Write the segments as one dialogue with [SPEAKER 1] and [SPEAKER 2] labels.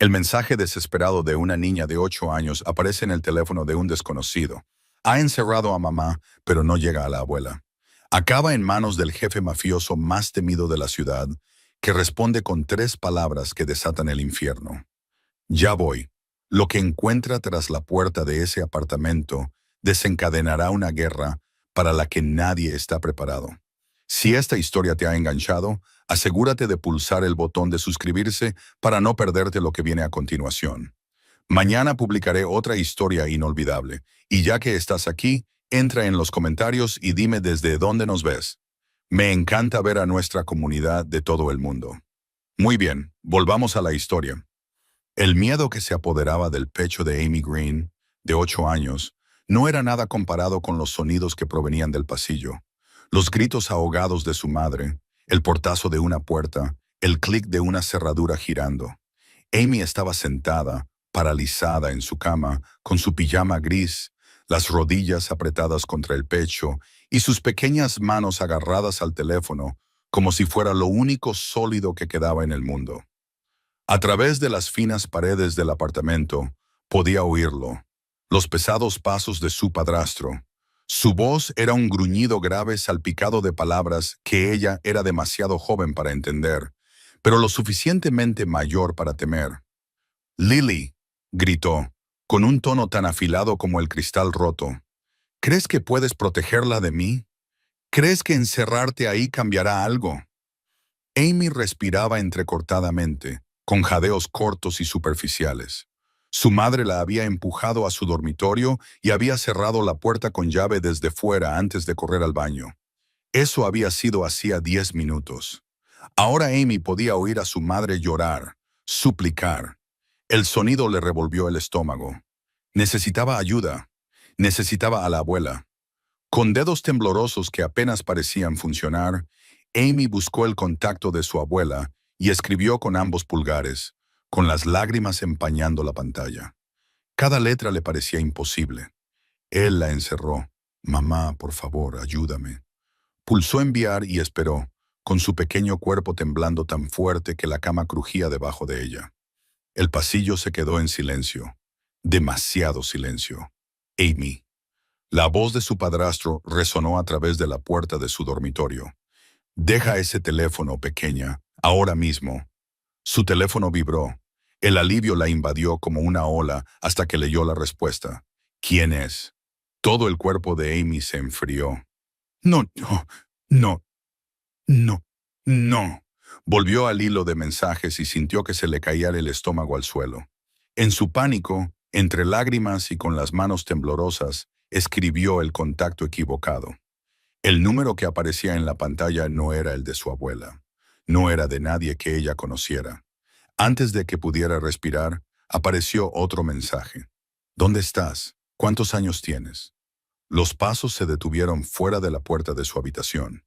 [SPEAKER 1] El mensaje desesperado de una niña de 8 años aparece en el teléfono de un desconocido. Ha encerrado a mamá, pero no llega a la abuela. Acaba en manos del jefe mafioso más temido de la ciudad, que responde con 3 palabras que desatan el infierno. Ya voy. Lo que encuentra tras la puerta de ese apartamento desencadenará una guerra para la que nadie está preparado. Si esta historia te ha enganchado, asegúrate de pulsar el botón de suscribirse para no perderte lo que viene a continuación. Mañana publicaré otra historia inolvidable, y ya que estás aquí, entra en los comentarios y dime desde dónde nos ves. Me encanta ver a nuestra comunidad de todo el mundo. Muy bien, volvamos a la historia. El miedo que se apoderaba del pecho de Amy Green, de 8 años, no era nada comparado con los sonidos que provenían del pasillo. Los gritos ahogados de su madre, el portazo de una puerta, el clic de una cerradura girando. Amy estaba sentada, paralizada en su cama, con su pijama gris, las rodillas apretadas contra el pecho y sus pequeñas manos agarradas al teléfono, como si fuera lo único sólido que quedaba en el mundo. A través de las finas paredes del apartamento, podía oírlo, los pesados pasos de su padrastro. Su voz era un gruñido grave salpicado de palabras que ella era demasiado joven para entender, pero lo suficientemente mayor para temer. «Lily», gritó, con un tono tan afilado como el cristal roto. «¿Crees que puedes protegerla de mí? ¿Crees que encerrarte ahí cambiará algo?» Amy respiraba entrecortadamente, con jadeos cortos y superficiales. Su madre la había empujado a su dormitorio y había cerrado la puerta con llave desde fuera antes de correr al baño. Eso había sido hacía 10 minutos. Ahora Amy podía oír a su madre llorar, suplicar. El sonido le revolvió el estómago. Necesitaba ayuda. Necesitaba a la abuela. Con dedos temblorosos que apenas parecían funcionar, Amy buscó el contacto de su abuela y escribió con ambos pulgares, con las lágrimas empañando la pantalla. Cada letra le parecía imposible. Él la encerró. «Mamá, por favor, ayúdame». Pulsó enviar y esperó, con su pequeño cuerpo temblando tan fuerte que la cama crujía debajo de ella. El pasillo se quedó en silencio. Demasiado silencio. «Amy». La voz de su padrastro resonó a través de la puerta de su dormitorio. «Deja ese teléfono, pequeña, ahora mismo». Su teléfono vibró. El alivio la invadió como una ola hasta que leyó la respuesta. «¿Quién es?» Todo el cuerpo de Amy se enfrió. «No, no, no, no, no». Volvió al hilo de mensajes y sintió que se le caía el estómago al suelo. En su pánico, entre lágrimas y con las manos temblorosas, escribió el contacto equivocado. El número que aparecía en la pantalla no era el de su abuela. No era de nadie que ella conociera. Antes de que pudiera respirar, apareció otro mensaje. «¿Dónde estás? ¿Cuántos años tienes?» Los pasos se detuvieron fuera de la puerta de su habitación.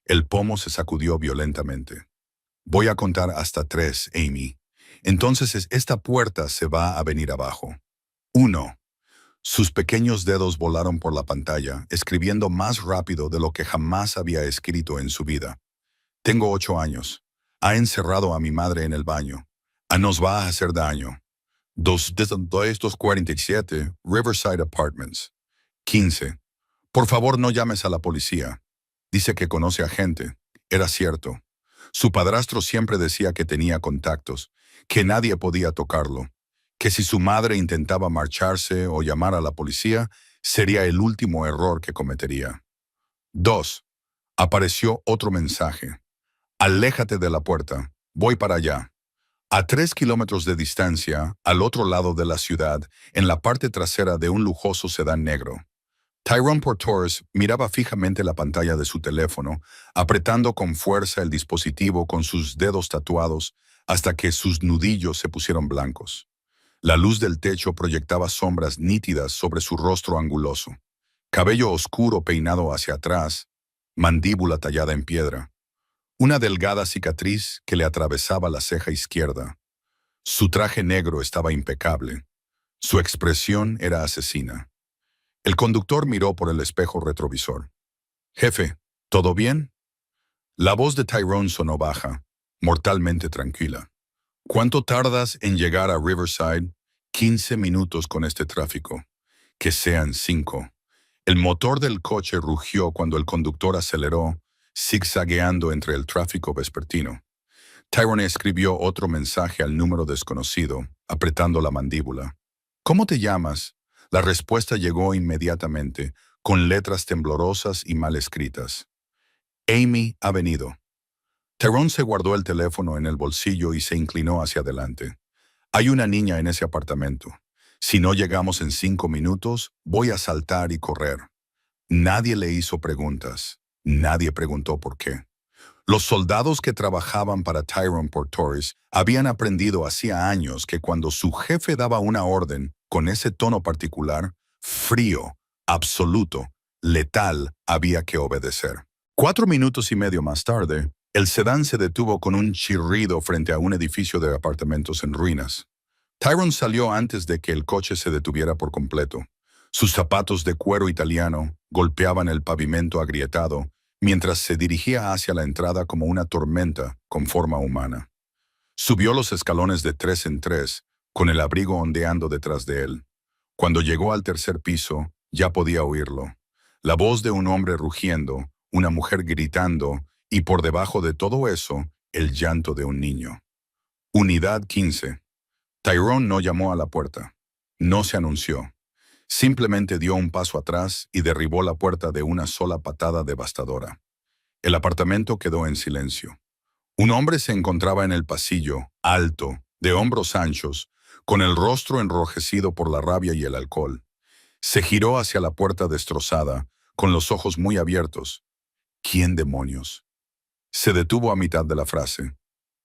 [SPEAKER 1] El pomo se sacudió violentamente. «Voy a contar hasta 3, Amy. Entonces esta puerta se va a venir abajo. 1». Sus pequeños dedos volaron por la pantalla, escribiendo más rápido de lo que jamás había escrito en su vida. «Tengo 8 años. Ha encerrado a mi madre en el baño. Nos va a hacer daño. 247 Riverside Apartments. 15. Por favor, no llames a la policía. Dice que conoce a gente». Era cierto. Su padrastro siempre decía que tenía contactos, que nadie podía tocarlo, que si su madre intentaba marcharse o llamar a la policía, sería el último error que cometería. 2. Apareció otro mensaje. «Aléjate de la puerta. Voy para allá». A 3 kilómetros de distancia, al otro lado de la ciudad, en la parte trasera de un lujoso sedán negro. Tyrone Portores miraba fijamente la pantalla de su teléfono, apretando con fuerza el dispositivo con sus dedos tatuados hasta que sus nudillos se pusieron blancos. La luz del techo proyectaba sombras nítidas sobre su rostro anguloso. Cabello oscuro peinado hacia atrás, mandíbula tallada en piedra. Una delgada cicatriz que le atravesaba la ceja izquierda. Su traje negro estaba impecable. Su expresión era asesina. El conductor miró por el espejo retrovisor. «Jefe, ¿todo bien?» La voz de Tyrone sonó baja, mortalmente tranquila. ¿Cuánto tardas en llegar a Riverside? 15 minutos con este tráfico. Que sean 5. El motor del coche rugió cuando el conductor aceleró, zigzagueando entre el tráfico vespertino. Tyrone escribió otro mensaje al número desconocido, apretando la mandíbula. ¿Cómo te llamas? La respuesta llegó inmediatamente, con letras temblorosas y mal escritas. Amy ha venido. Tyrone se guardó el teléfono en el bolsillo y se inclinó hacia adelante. Hay una niña en ese apartamento. Si no llegamos en 5 minutos, voy a saltar y correr. Nadie le hizo preguntas. Nadie preguntó por qué. Los soldados que trabajaban para Tyrone Portoris habían aprendido hacía años que cuando su jefe daba una orden con ese tono particular, frío, absoluto, letal, había que obedecer. 4 minutos y medio más tarde, el sedán se detuvo con un chirrido frente a un edificio de apartamentos en ruinas. Tyrone salió antes de que el coche se detuviera por completo. Sus zapatos de cuero italiano golpeaban el pavimento agrietado mientras se dirigía hacia la entrada como una tormenta con forma humana. Subió los escalones de 3 en 3, con el abrigo ondeando detrás de él. Cuando llegó al tercer piso, ya podía oírlo. La voz de un hombre rugiendo, una mujer gritando, y por debajo de todo eso, el llanto de un niño. Unidad 15. Tyrone no llamó a la puerta. No se anunció. Simplemente dio un paso atrás y derribó la puerta de una sola patada devastadora. El apartamento quedó en silencio. Un hombre se encontraba en el pasillo, alto, de hombros anchos, con el rostro enrojecido por la rabia y el alcohol. Se giró hacia la puerta destrozada, con los ojos muy abiertos. ¿Quién demonios? Se detuvo a mitad de la frase.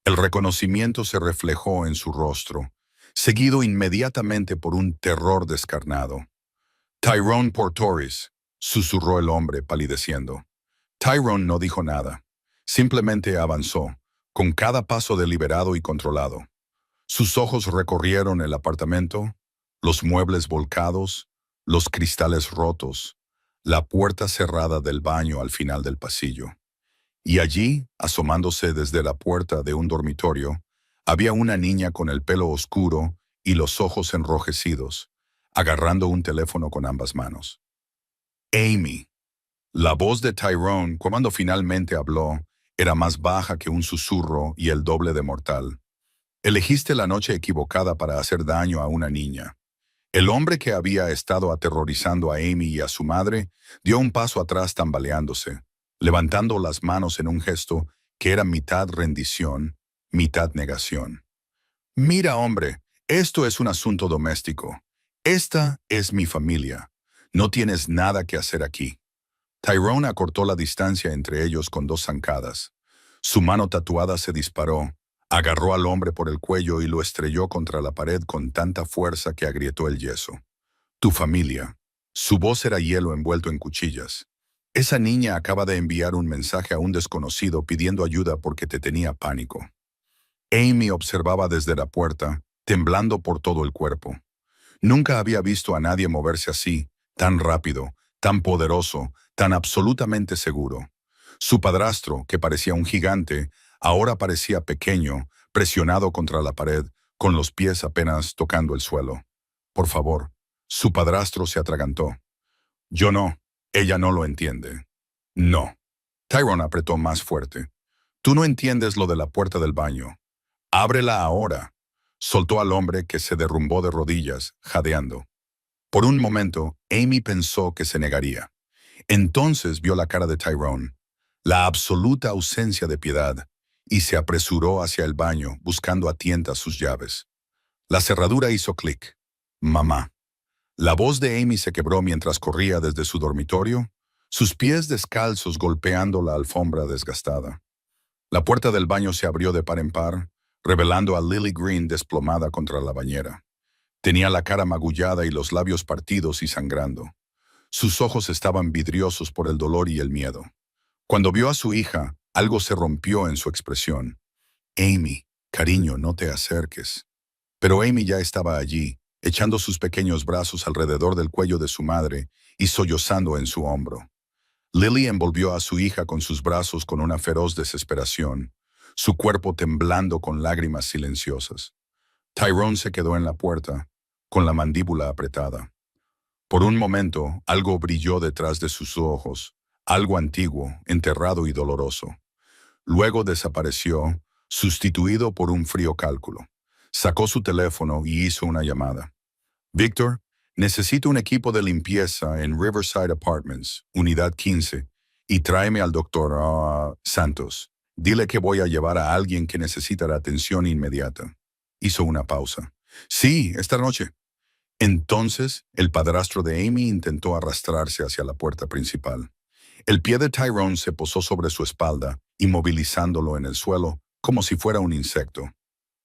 [SPEAKER 1] El reconocimiento se reflejó en su rostro, seguido inmediatamente por un terror descarnado. Tyrone Portoris, susurró el hombre palideciendo. Tyrone no dijo nada. Simplemente avanzó, con cada paso deliberado y controlado. Sus ojos recorrieron el apartamento, los muebles volcados, los cristales rotos, la puerta cerrada del baño al final del pasillo. Y allí, asomándose desde la puerta de un dormitorio, había una niña con el pelo oscuro y los ojos enrojecidos, agarrando un teléfono con ambas manos. Amy. La voz de Tyrone, cuando finalmente habló, era más baja que un susurro y el doble de mortal. Elegiste la noche equivocada para hacer daño a una niña. El hombre que había estado aterrorizando a Amy y a su madre dio un paso atrás tambaleándose, levantando las manos en un gesto que era mitad rendición, mitad negación. Mira, hombre, esto es un asunto doméstico. Esta es mi familia. No tienes nada que hacer aquí. Tyrone acortó la distancia entre ellos con 2 zancadas. Su mano tatuada se disparó, agarró al hombre por el cuello y lo estrelló contra la pared con tanta fuerza que agrietó el yeso. Tu familia. Su voz era hielo envuelto en cuchillas. Esa niña acaba de enviar un mensaje a un desconocido pidiendo ayuda porque te tenía pánico. Amy observaba desde la puerta, temblando por todo el cuerpo. Nunca había visto a nadie moverse así, tan rápido, tan poderoso, tan absolutamente seguro. Su padrastro, que parecía un gigante, ahora parecía pequeño, presionado contra la pared, con los pies apenas tocando el suelo. Por favor, su padrastro se atragantó. Yo no, ella no lo entiende. No. Tyrone apretó más fuerte. Tú no entiendes lo de la puerta del baño. Ábrela ahora. Soltó al hombre que se derrumbó de rodillas, jadeando. Por un momento, Amy pensó que se negaría. Entonces vio la cara de Tyrone, la absoluta ausencia de piedad, y se apresuró hacia el baño, buscando a tientas sus llaves. La cerradura hizo clic. Mamá. La voz de Amy se quebró mientras corría desde su dormitorio, sus pies descalzos golpeando la alfombra desgastada. La puerta del baño se abrió de par en par, revelando a Lily Green desplomada contra la bañera. Tenía la cara magullada y los labios partidos y sangrando. Sus ojos estaban vidriosos por el dolor y el miedo. Cuando vio a su hija, algo se rompió en su expresión. Amy, cariño, no te acerques. Pero Amy ya estaba allí, echando sus pequeños brazos alrededor del cuello de su madre y sollozando en su hombro. Lily envolvió a su hija con sus brazos con una feroz desesperación. su cuerpo temblando con lágrimas silenciosas. Tyrone se quedó en la puerta, con la mandíbula apretada. Por un momento, algo brilló detrás de sus ojos, algo antiguo, enterrado y doloroso. Luego desapareció, sustituido por un frío cálculo. Sacó su teléfono y hizo una llamada. Víctor, necesito un equipo de limpieza en Riverside Apartments, unidad 15, y tráeme al doctor Santos. Dile que voy a llevar a alguien que necesita la atención inmediata. Hizo una pausa. Sí, esta noche. Entonces, el padrastro de Amy intentó arrastrarse hacia la puerta principal. El pie de Tyrone se posó sobre su espalda, inmovilizándolo en el suelo, como si fuera un insecto.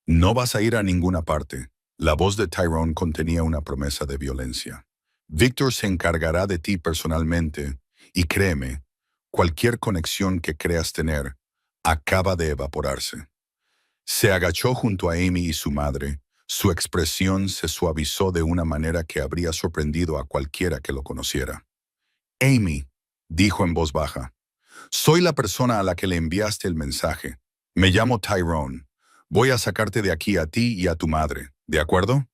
[SPEAKER 1] No vas a ir a ninguna parte. La voz de Tyrone contenía una promesa de violencia. Víctor se encargará de ti personalmente, y créeme, cualquier conexión que creas tener acaba de evaporarse. Se agachó junto a Amy y su madre. Su expresión se suavizó de una manera que habría sorprendido a cualquiera que lo conociera. Amy, dijo en voz baja, soy la persona a la que le enviaste el mensaje. Me llamo Tyrone. Voy a sacarte de aquí a ti y a tu madre, ¿de acuerdo?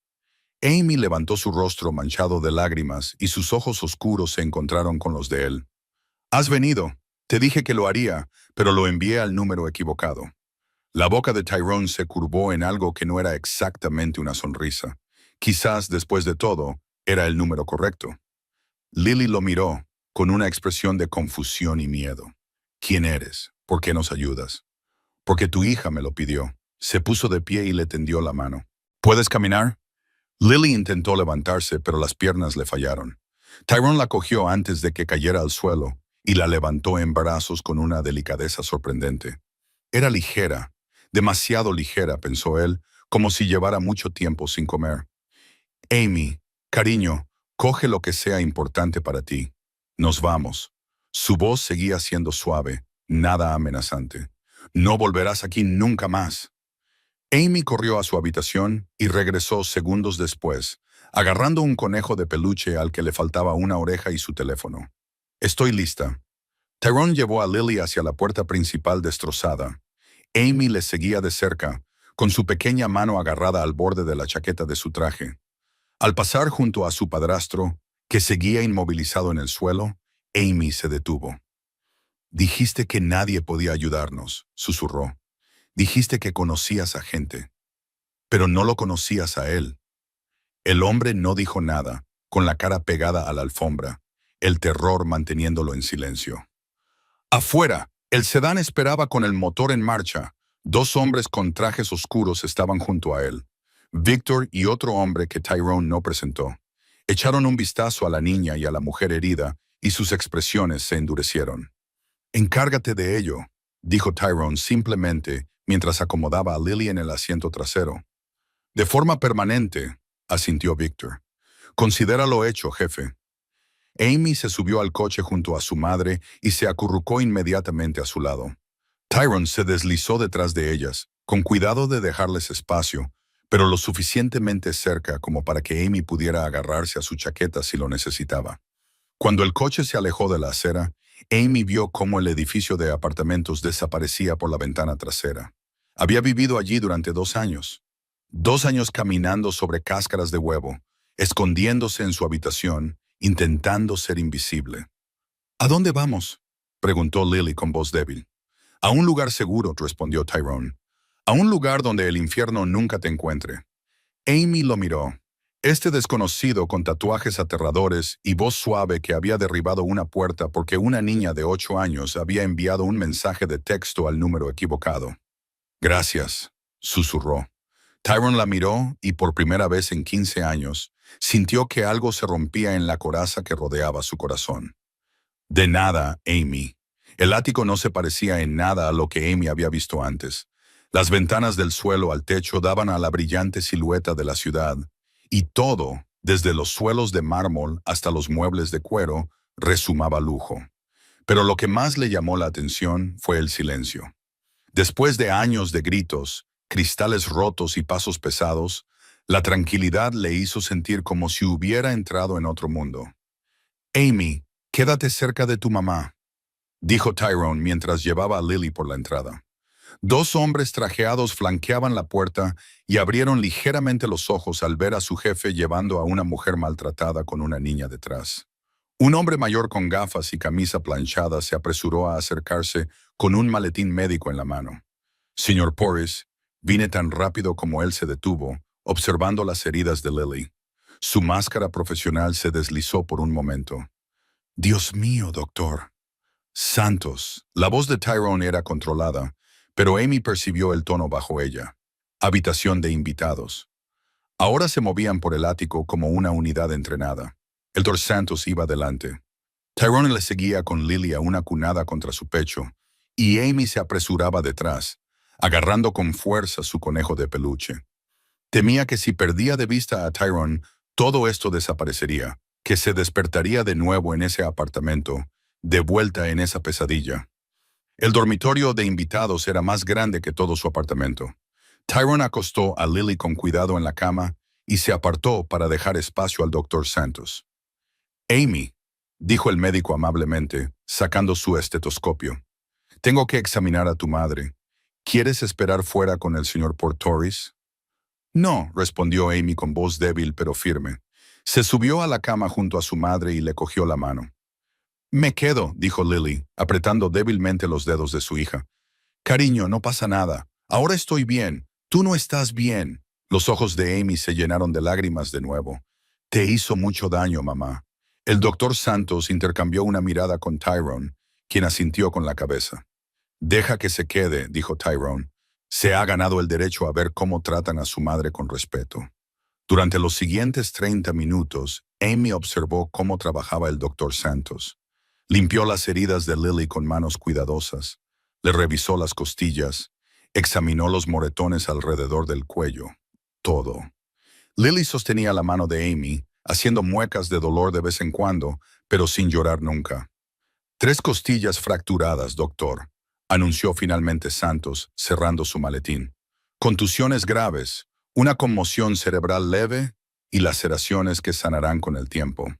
[SPEAKER 1] Amy levantó su rostro manchado de lágrimas y sus ojos oscuros se encontraron con los de él. Has venido. Te dije que lo haría, pero lo envié al número equivocado. La boca de Tyrone se curvó en algo que no era exactamente una sonrisa. Quizás, después de todo, era el número correcto. Lily lo miró, con una expresión de confusión y miedo. ¿Quién eres? ¿Por qué nos ayudas? Porque tu hija me lo pidió. Se puso de pie y le tendió la mano. ¿Puedes caminar? Lily intentó levantarse, pero las piernas le fallaron. Tyrone la cogió antes de que cayera al suelo y la levantó en brazos con una delicadeza sorprendente. Era ligera, demasiado ligera, pensó él, como si llevara mucho tiempo sin comer. Amy, cariño, coge lo que sea importante para ti. Nos vamos. Su voz seguía siendo suave, nada amenazante. No volverás aquí nunca más. Amy corrió a su habitación y regresó segundos después, agarrando un conejo de peluche al que le faltaba una oreja y su teléfono. Estoy lista. Tyrone llevó a Lily hacia la puerta principal destrozada. Amy le seguía de cerca, con su pequeña mano agarrada al borde de la chaqueta de su traje. Al pasar junto a su padrastro, que seguía inmovilizado en el suelo, Amy se detuvo. Dijiste que nadie podía ayudarnos, susurró. Dijiste que conocías a gente, pero no lo conocías a él. El hombre no dijo nada, con la cara pegada a la alfombra, el terror manteniéndolo en silencio. Afuera, el sedán esperaba con el motor en marcha. Dos hombres con trajes oscuros estaban junto a él. Víctor y otro hombre que Tyrone no presentó. Echaron un vistazo a la niña y a la mujer herida, y sus expresiones se endurecieron. Encárgate de ello, dijo Tyrone simplemente, mientras acomodaba a Lily en el asiento trasero. De forma permanente, asintió Víctor. Considéralo hecho, jefe. Amy se subió al coche junto a su madre y se acurrucó inmediatamente a su lado. Tyrone se deslizó detrás de ellas, con cuidado de dejarles espacio, pero lo suficientemente cerca como para que Amy pudiera agarrarse a su chaqueta si lo necesitaba. Cuando el coche se alejó de la acera, Amy vio cómo el edificio de apartamentos desaparecía por la ventana trasera. Había vivido allí durante 2 años. 2 años caminando sobre cáscaras de huevo, escondiéndose en su habitación, intentando ser invisible. ¿A dónde vamos?, preguntó Lily con voz débil. A un lugar seguro, respondió Tyrone. A un lugar donde el infierno nunca te encuentre. Amy lo miró. Este desconocido con tatuajes aterradores y voz suave que había derribado una puerta porque una niña de 8 años había enviado un mensaje de texto al número equivocado. Gracias, susurró. Tyrone la miró y por primera vez en 15 años sintió que algo se rompía en la coraza que rodeaba su corazón. De nada, Amy. El ático no se parecía en nada a lo que Amy había visto antes. Las ventanas del suelo al techo daban a la brillante silueta de la ciudad, y todo, desde los suelos de mármol hasta los muebles de cuero, resumaba lujo. Pero lo que más le llamó la atención fue el silencio. Después de años de gritos, cristales rotos y pasos pesados, la tranquilidad le hizo sentir como si hubiera entrado en otro mundo. Amy, quédate cerca de tu mamá, dijo Tyrone mientras llevaba a Lily por la entrada. Dos hombres trajeados flanqueaban la puerta y abrieron ligeramente los ojos al ver a su jefe llevando a una mujer maltratada con una niña detrás. Un hombre mayor con gafas y camisa planchada se apresuró a acercarse con un maletín médico en la mano. Señor Porris, vine tan rápido como él se detuvo, observando las heridas de Lily. Su máscara profesional se deslizó por un momento. Dios mío, doctor. Santos. La voz de Tyrone era controlada, pero Amy percibió el tono bajo ella. Habitación de invitados. Ahora se movían por el ático como una unidad entrenada. El Dr. Santos iba delante. Tyrone le seguía con Lily a una cunada contra su pecho, y Amy se apresuraba detrás, agarrando con fuerza su conejo de peluche. Temía que si perdía de vista a Tyrone, todo esto desaparecería, que se despertaría de nuevo en ese apartamento, de vuelta en esa pesadilla. El dormitorio de invitados era más grande que todo su apartamento. Tyrone acostó a Lily con cuidado en la cama y se apartó para dejar espacio al Dr. Santos. Amy, dijo el médico amablemente, sacando su estetoscopio. Tengo que examinar a tu madre. ¿Quieres esperar fuera con el señor Portoris? No, respondió Amy con voz débil pero firme. Se subió a la cama junto a su madre y le cogió la mano. Me quedo, dijo Lily, apretando débilmente los dedos de su hija. Cariño, no pasa nada. Ahora estoy bien. Tú no estás bien. Los ojos de Amy se llenaron de lágrimas de nuevo. Te hizo mucho daño, mamá. El doctor Santos intercambió una mirada con Tyrone, quien asintió con la cabeza. Deja que se quede, dijo Tyrone. Se ha ganado el derecho a ver cómo tratan a su madre con respeto. Durante los siguientes 30 minutos, Amy observó cómo trabajaba el doctor Santos. Limpió las heridas de Lily con manos cuidadosas, le revisó las costillas, examinó los moretones alrededor del cuello. Todo. Lily sostenía la mano de Amy, haciendo muecas de dolor de vez en cuando, pero sin llorar nunca. 3 costillas fracturadas, doctor, anunció finalmente Santos, cerrando su maletín. Contusiones graves, una conmoción cerebral leve y laceraciones que sanarán con el tiempo.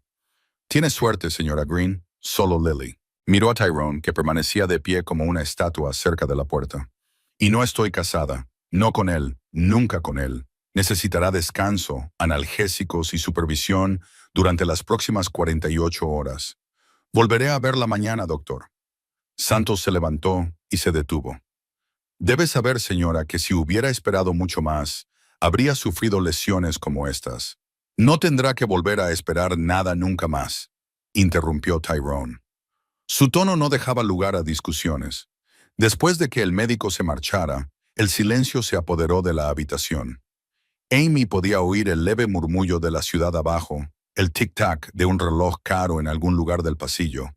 [SPEAKER 1] Tiene suerte, señora Green, solo Lily. Miró a Tyrone, que permanecía de pie como una estatua cerca de la puerta. Y no estoy casada, no con él, nunca con él. Necesitará descanso, analgésicos y supervisión durante las próximas 48 horas. Volveré a verla mañana, doctor. Santos se levantó y se detuvo. Debe saber, señora, que si hubiera esperado mucho más, habría sufrido lesiones como estas. No tendrá que volver a esperar nada nunca más, interrumpió Tyrone. Su tono no dejaba lugar a discusiones. Después de que el médico se marchara, el silencio se apoderó de la habitación. Amy podía oír el leve murmullo de la ciudad abajo, el tic-tac de un reloj caro en algún lugar del pasillo.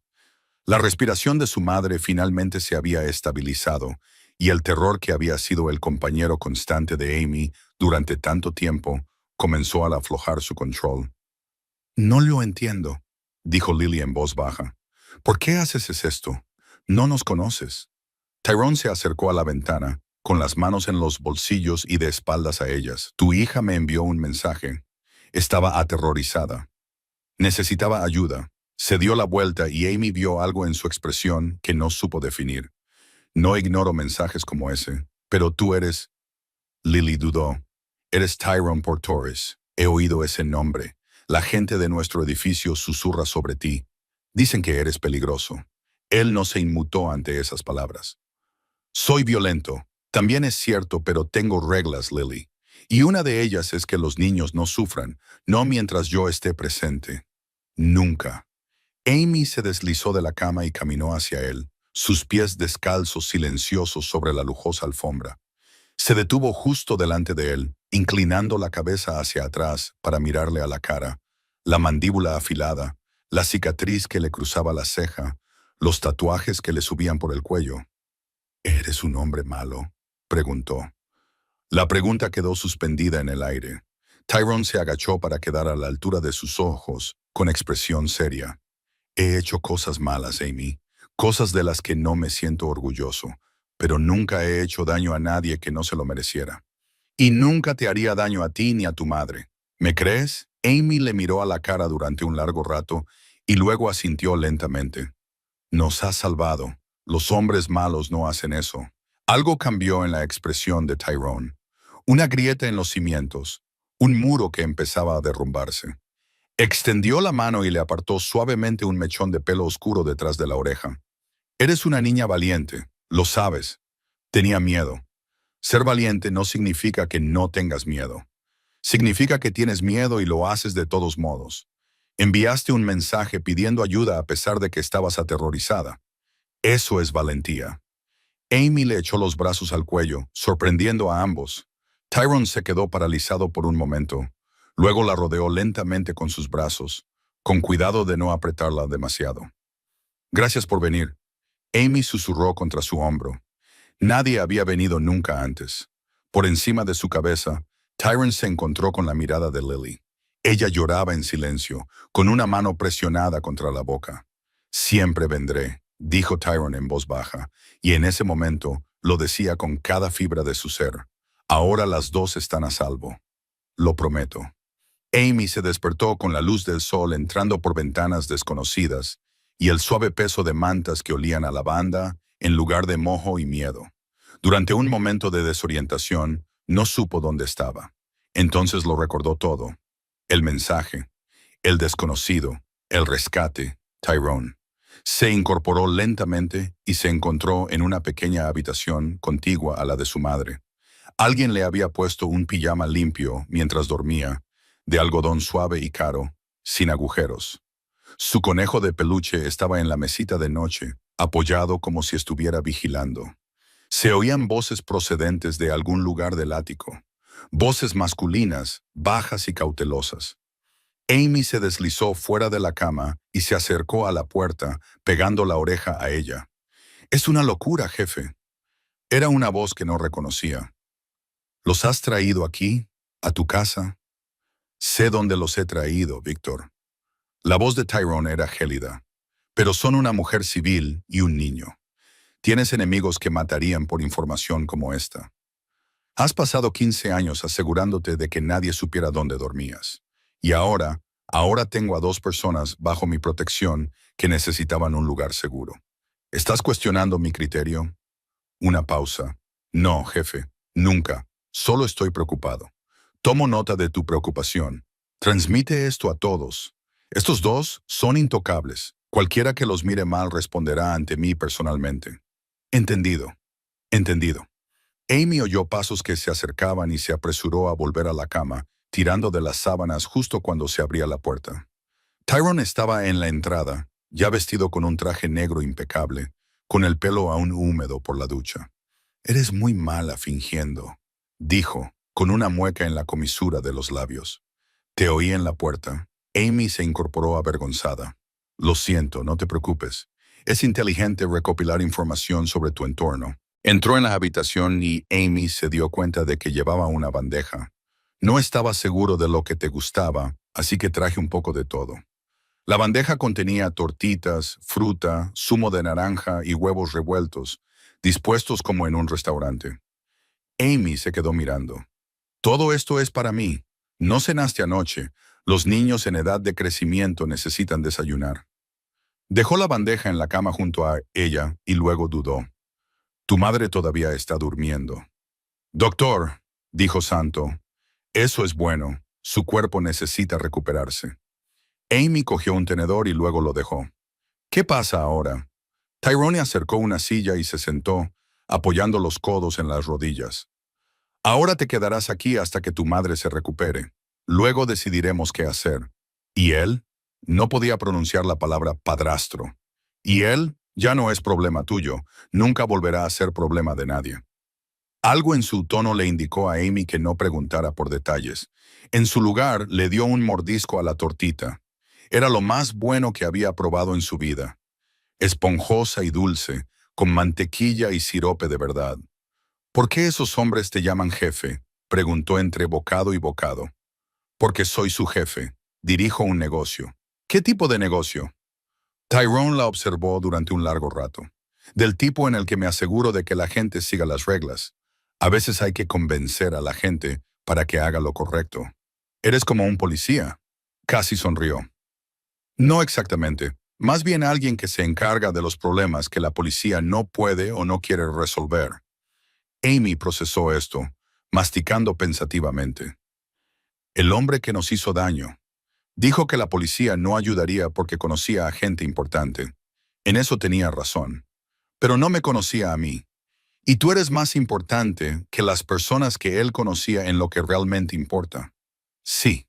[SPEAKER 1] La respiración de su madre finalmente se había estabilizado, y el terror que había sido el compañero constante de Amy durante tanto tiempo comenzó a aflojar su control. No lo entiendo, dijo Lily en voz baja. ¿Por qué haces esto? No nos conoces. Tyrone se acercó a la ventana, con las manos en los bolsillos y de espaldas a ellas. Tu hija me envió un mensaje. Estaba aterrorizada. Necesitaba ayuda. Se dio la vuelta y Amy vio algo en su expresión que no supo definir. No ignoro mensajes como ese, pero tú eres... Lily dudó. Eres Tyrone Portoris. He oído ese nombre. La gente de nuestro edificio susurra sobre ti. Dicen que eres peligroso. Él no se inmutó ante esas palabras. Soy violento. También es cierto, pero tengo reglas, Lily. Y una de ellas es que los niños no sufran, no mientras yo esté presente. Nunca. Amy se deslizó de la cama y caminó hacia él, sus pies descalzos silenciosos sobre la lujosa alfombra. Se detuvo justo delante de él, inclinando la cabeza hacia atrás para mirarle a la cara, la mandíbula afilada, la cicatriz que le cruzaba la ceja, los tatuajes que le subían por el cuello. ¿Eres un hombre malo?, preguntó. La pregunta quedó suspendida en el aire. Tyrone se agachó para quedar a la altura de sus ojos, con expresión seria. He hecho cosas malas, Amy, cosas de las que no me siento orgulloso, pero nunca he hecho daño a nadie que no se lo mereciera. Y nunca te haría daño a ti ni a tu madre. ¿Me crees? Amy le miró a la cara durante un largo rato y luego asintió lentamente. Nos has salvado. Los hombres malos no hacen eso. Algo cambió en la expresión de Tyrone. Una grieta en los cimientos, un muro que empezaba a derrumbarse. Extendió la mano y le apartó suavemente un mechón de pelo oscuro detrás de la oreja. Eres una niña valiente, lo sabes. Tenía miedo. Ser valiente no significa que no tengas miedo. Significa que tienes miedo y lo haces de todos modos. Enviaste un mensaje pidiendo ayuda a pesar de que estabas aterrorizada. Eso es valentía. Amy le echó los brazos al cuello, sorprendiendo a ambos. Tyrone se quedó paralizado por un momento. Luego la rodeó lentamente con sus brazos, con cuidado de no apretarla demasiado. Gracias por venir. Amy susurró contra su hombro. Nadie había venido nunca antes. Por encima de su cabeza, Tyrone se encontró con la mirada de Lily. Ella lloraba en silencio, con una mano presionada contra la boca. Siempre vendré, dijo Tyrone en voz baja, y en ese momento lo decía con cada fibra de su ser. Ahora las dos están a salvo. Lo prometo. Amy se despertó con la luz del sol entrando por ventanas desconocidas y el suave peso de mantas que olían a lavanda en lugar de moho y miedo. Durante un momento de desorientación, no supo dónde estaba. Entonces lo recordó todo. El mensaje, el desconocido, el rescate, Tyrone. Se incorporó lentamente y se encontró en una pequeña habitación contigua a la de su madre. Alguien le había puesto un pijama limpio mientras dormía, de algodón suave y caro, sin agujeros. Su conejo de peluche estaba en la mesita de noche, apoyado como si estuviera vigilando. Se oían voces procedentes de algún lugar del ático, voces masculinas, bajas y cautelosas. Amy se deslizó fuera de la cama y se acercó a la puerta, pegando la oreja a ella. «Es una locura, jefe». Era una voz que no reconocía. «¿Los has traído aquí, a tu casa?» «Sé dónde los he traído, Víctor». La voz de Tyrone era gélida. «Pero son una mujer civil y un niño. Tienes enemigos que matarían por información como esta. Has pasado 15 años asegurándote de que nadie supiera dónde dormías. Y ahora tengo a 2 personas bajo mi protección que necesitaban un lugar seguro. ¿Estás cuestionando mi criterio?» Una pausa. «No, jefe, nunca. Solo estoy preocupado. Tomo nota de tu preocupación. Transmite esto a todos. Estos 2 son intocables. Cualquiera que los mire mal responderá ante mí personalmente». «Entendido. Entendido». Amy oyó pasos que se acercaban y se apresuró a volver a la cama, tirando de las sábanas justo cuando se abría la puerta. Tyrone estaba en la entrada, ya vestido con un traje negro impecable, con el pelo aún húmedo por la ducha. «Eres muy mala fingiendo», dijo, con una mueca en la comisura de los labios. «Te oí en la puerta». Amy se incorporó avergonzada. «Lo siento, no te preocupes. Es inteligente recopilar información sobre tu entorno». Entró en la habitación y Amy se dio cuenta de que llevaba una bandeja. «No estaba seguro de lo que te gustaba, así que traje un poco de todo». La bandeja contenía tortitas, fruta, zumo de naranja y huevos revueltos, dispuestos como en un restaurante. Amy se quedó mirando. «Todo esto es para mí. No cenaste anoche. Los niños en edad de crecimiento necesitan desayunar». Dejó la bandeja en la cama junto a ella y luego dudó. «Tu madre todavía está durmiendo». «Doctor», dijo Santo, «eso es bueno. Su cuerpo necesita recuperarse». Amy cogió un tenedor y luego lo dejó. «¿Qué pasa ahora?» Tyrone acercó una silla y se sentó, apoyando los codos en las rodillas. «Ahora te quedarás aquí hasta que tu madre se recupere. Luego decidiremos qué hacer». «¿Y él?» No podía pronunciar la palabra padrastro. «¿Y él?» Ya no es problema tuyo. Nunca volverá a ser problema de nadie». Algo en su tono le indicó a Amy que no preguntara por detalles. En su lugar, le dio un mordisco a la tortita. Era lo más bueno que había probado en su vida. Esponjosa y dulce, con mantequilla y sirope de verdad. «¿Por qué esos hombres te llaman jefe?», preguntó entre bocado y bocado. «Porque soy su jefe. Dirijo un negocio». «¿Qué tipo de negocio?» Tyrone la observó durante un largo rato. «Del tipo en el que me aseguro de que la gente siga las reglas. A veces hay que convencer a la gente para que haga lo correcto». «¿Eres como un policía?» Casi sonrió. «No exactamente. Más bien alguien que se encarga de los problemas que la policía no puede o no quiere resolver». Amy procesó esto, masticando pensativamente. El hombre que nos hizo daño. Dijo que la policía no ayudaría porque conocía a gente importante. En eso tenía razón. Pero no me conocía a mí. Y tú eres más importante que las personas que él conocía en lo que realmente importa. Sí.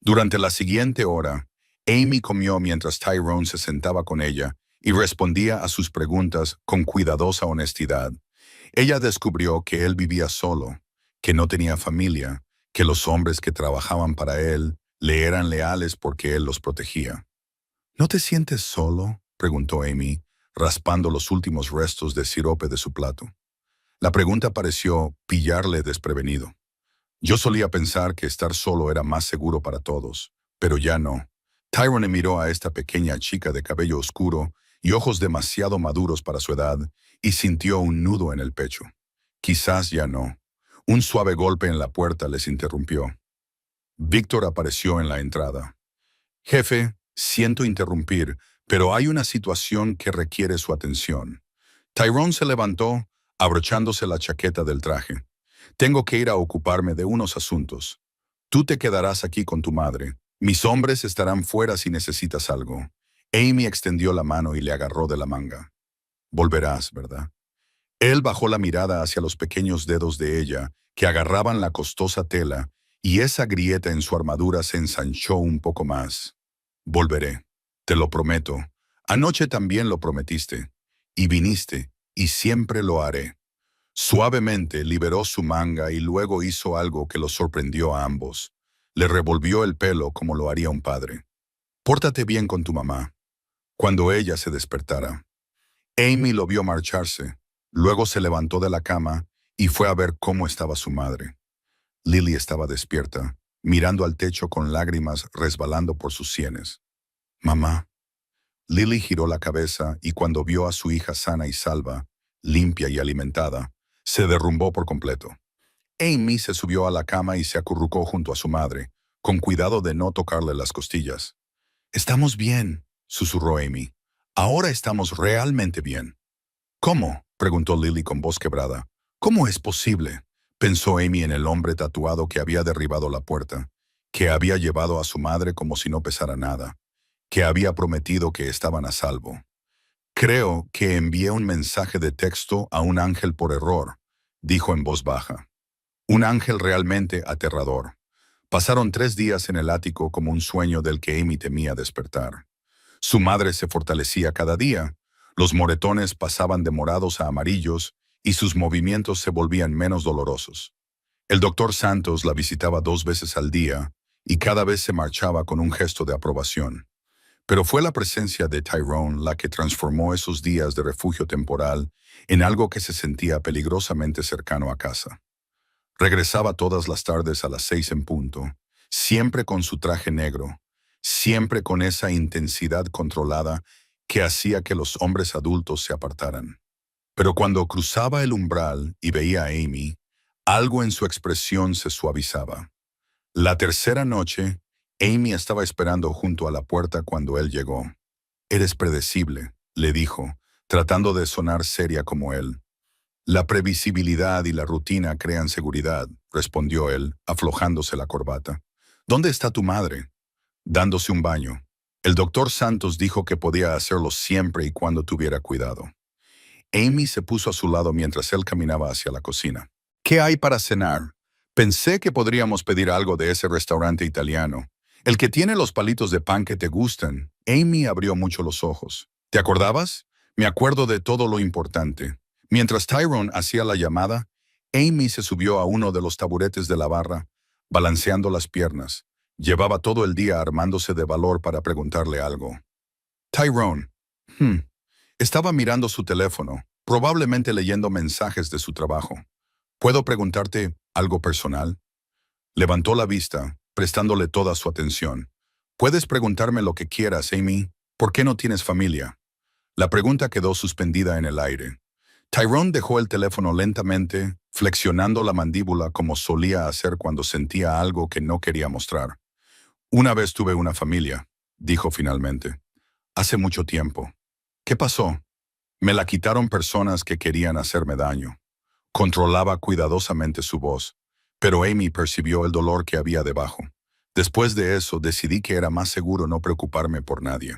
[SPEAKER 1] Durante la siguiente hora, Amy comió mientras Tyrone se sentaba con ella y respondía a sus preguntas con cuidadosa honestidad. Ella descubrió que él vivía solo, que no tenía familia, que los hombres que trabajaban para él le eran leales porque él los protegía. ¿No te sientes solo?, preguntó Amy, raspando los últimos restos de sirope de su plato. La pregunta pareció pillarle desprevenido. Yo solía pensar que estar solo era más seguro para todos, pero ya no. Tyrone miró a esta pequeña chica de cabello oscuro y ojos demasiado maduros para su edad y sintió un nudo en el pecho. Quizás ya no. Un suave golpe en la puerta les interrumpió. Víctor apareció en la entrada. Jefe, siento interrumpir, pero hay una situación que requiere su atención. Tyrone se levantó, abrochándose la chaqueta del traje. Tengo que ir a ocuparme de unos asuntos. Tú te quedarás aquí con tu madre. Mis hombres estarán fuera si necesitas algo. Amy extendió la mano y le agarró de la manga. Volverás, ¿verdad? Él bajó la mirada hacia los pequeños dedos de ella, que agarraban la costosa tela, y esa grieta en su armadura se ensanchó un poco más. Volveré, te lo prometo. Anoche también lo prometiste, y viniste, y siempre lo haré. Suavemente liberó su manga y luego hizo algo que los sorprendió a ambos. Le revolvió el pelo como lo haría un padre. Pórtate bien con tu mamá. Cuando ella se despertara. Amy lo vio marcharse. Luego se levantó de la cama y fue a ver cómo estaba su madre. Lily estaba despierta, mirando al techo con lágrimas resbalando por sus sienes. Mamá. Lily giró la cabeza y cuando vio a su hija sana y salva, limpia y alimentada, se derrumbó por completo. Amy se subió a la cama y se acurrucó junto a su madre, con cuidado de no tocarle las costillas. «Estamos bien», susurró Amy. «Ahora estamos realmente bien». «¿Cómo?», preguntó Lily con voz quebrada. «¿Cómo es posible?», pensó Amy en el hombre tatuado que había derribado la puerta, que había llevado a su madre como si no pesara nada, que había prometido que estaban a salvo. «Creo que envié un mensaje de texto a un ángel por error», dijo en voz baja. Un ángel realmente aterrador. Pasaron 3 días en el ático como un sueño del que Amy temía despertar. Su madre se fortalecía cada día, los moretones pasaban de morados a amarillos y sus movimientos se volvían menos dolorosos. El doctor Santos la visitaba 2 veces al día y cada vez se marchaba con un gesto de aprobación. Pero fue la presencia de Tyrone la que transformó esos días de refugio temporal en algo que se sentía peligrosamente cercano a casa. Regresaba todas las tardes a las 6 en punto, siempre con su traje negro, siempre con esa intensidad controlada que hacía que los hombres adultos se apartaran. Pero cuando cruzaba el umbral y veía a Amy, algo en su expresión se suavizaba. La tercera noche, Amy estaba esperando junto a la puerta cuando él llegó. «Eres predecible», le dijo, tratando de sonar seria como él. «La previsibilidad y la rutina crean seguridad», respondió él, aflojándose la corbata. «¿Dónde está tu madre?» «Dándose un baño. El doctor Santos dijo que podía hacerlo siempre y cuando tuviera cuidado». Amy se puso a su lado mientras él caminaba hacia la cocina. «¿Qué hay para cenar? Pensé que podríamos pedir algo de ese restaurante italiano. El que tiene los palitos de pan que te gustan». Amy abrió mucho los ojos. «¿Te acordabas? Me acuerdo de todo lo importante». Mientras Tyrone hacía la llamada, Amy se subió a uno de los taburetes de la barra, balanceando las piernas. Llevaba todo el día armándose de valor para preguntarle algo. «Tyrone». Estaba mirando su teléfono, probablemente leyendo mensajes de su trabajo. «¿Puedo preguntarte algo personal?» Levantó la vista, prestándole toda su atención. «Puedes preguntarme lo que quieras, Amy. ¿Por qué no tienes familia?» La pregunta quedó suspendida en el aire. Tyrone dejó el teléfono lentamente, flexionando la mandíbula como solía hacer cuando sentía algo que no quería mostrar. «Una vez tuve una familia», dijo finalmente. «Hace mucho tiempo». «¿Qué pasó?» «Me la quitaron personas que querían hacerme daño. Controlaba cuidadosamente su voz, pero Amy percibió el dolor que había debajo. Después de eso, decidí que era más seguro no preocuparme por nadie.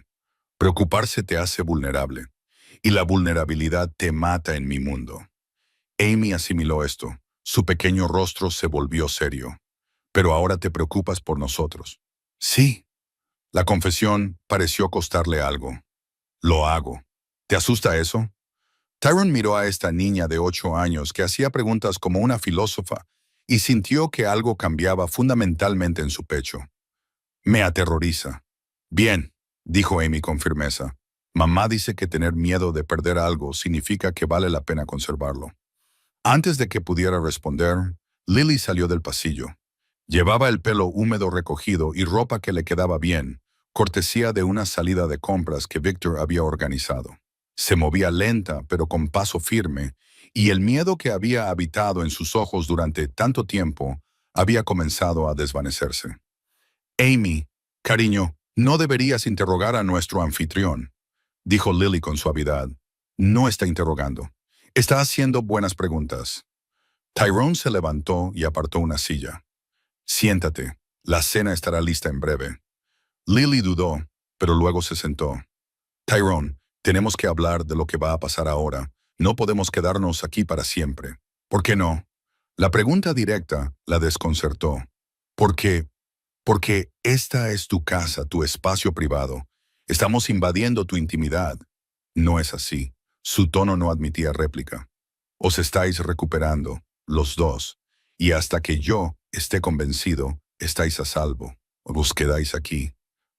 [SPEAKER 1] Preocuparse te hace vulnerable, y la vulnerabilidad te mata en mi mundo. Amy asimiló esto. Su pequeño rostro se volvió serio. Pero ahora te preocupas por nosotros. Sí. La confesión pareció costarle algo. Lo hago. ¿Te asusta eso? Tyrone miró a esta niña de 8 años que hacía preguntas como una filósofa y sintió que algo cambiaba fundamentalmente en su pecho. Me aterroriza. Bien, dijo Amy con firmeza. Mamá dice que tener miedo de perder algo significa que vale la pena conservarlo. Antes de que pudiera responder, Lily salió del pasillo. Llevaba el pelo húmedo recogido y ropa que le quedaba bien, cortesía de una salida de compras que Victor había organizado. Se movía lenta, pero con paso firme, y el miedo que había habitado en sus ojos durante tanto tiempo había comenzado a desvanecerse. Amy, cariño, no deberías interrogar a nuestro anfitrión, dijo Lily con suavidad. No está interrogando. Está haciendo buenas preguntas. Tyrone se levantó y apartó una silla. Siéntate, la cena estará lista en breve. Lily dudó, pero luego se sentó. Tyrone, tenemos que hablar de lo que va a pasar ahora. No podemos quedarnos aquí para siempre. ¿Por qué no? La pregunta directa la desconcertó. ¿Por qué? Porque esta es tu casa, tu espacio privado. Estamos invadiendo tu intimidad. No es así. Su tono no admitía réplica. Os estáis recuperando, los dos, y hasta que yo esté convencido, estáis a salvo. Os quedáis aquí.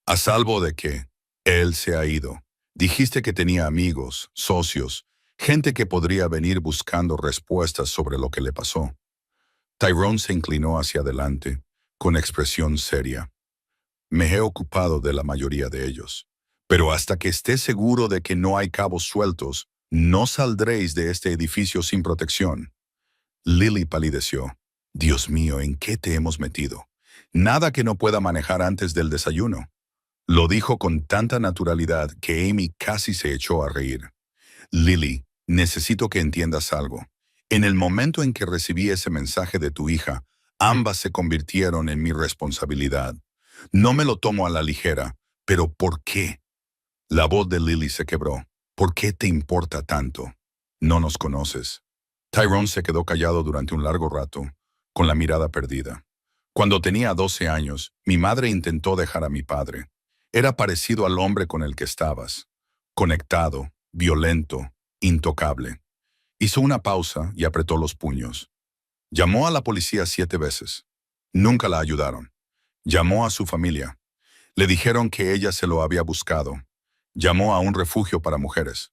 [SPEAKER 1] ¿A salvo de qué? Él se ha ido. Dijiste que tenía amigos, socios, gente que podría venir buscando respuestas sobre lo que le pasó. Tyrone se inclinó hacia adelante, con expresión seria. Me he ocupado de la mayoría de ellos. Pero hasta que esté seguro de que no hay cabos sueltos, no saldréis de este edificio sin protección. Lily palideció. Dios mío, ¿en qué te hemos metido? Nada que no pueda manejar antes del desayuno. Lo dijo con tanta naturalidad que Amy casi se echó a reír. Lily, necesito que entiendas algo. En el momento en que recibí ese mensaje de tu hija, ambas se convirtieron en mi responsabilidad. No me lo tomo a la ligera, pero ¿por qué? La voz de Lily se quebró. ¿Por qué te importa tanto? No nos conoces. Tyrone se quedó callado durante un largo rato, con la mirada perdida. Cuando tenía 12 años, mi madre intentó dejar a mi padre. Era parecido al hombre con el que estabas. Conectado, violento, intocable. Hizo una pausa y apretó los puños. Llamó a la policía 7 veces. Nunca la ayudaron. Llamó a su familia. Le dijeron que ella se lo había buscado. Llamó a un refugio para mujeres.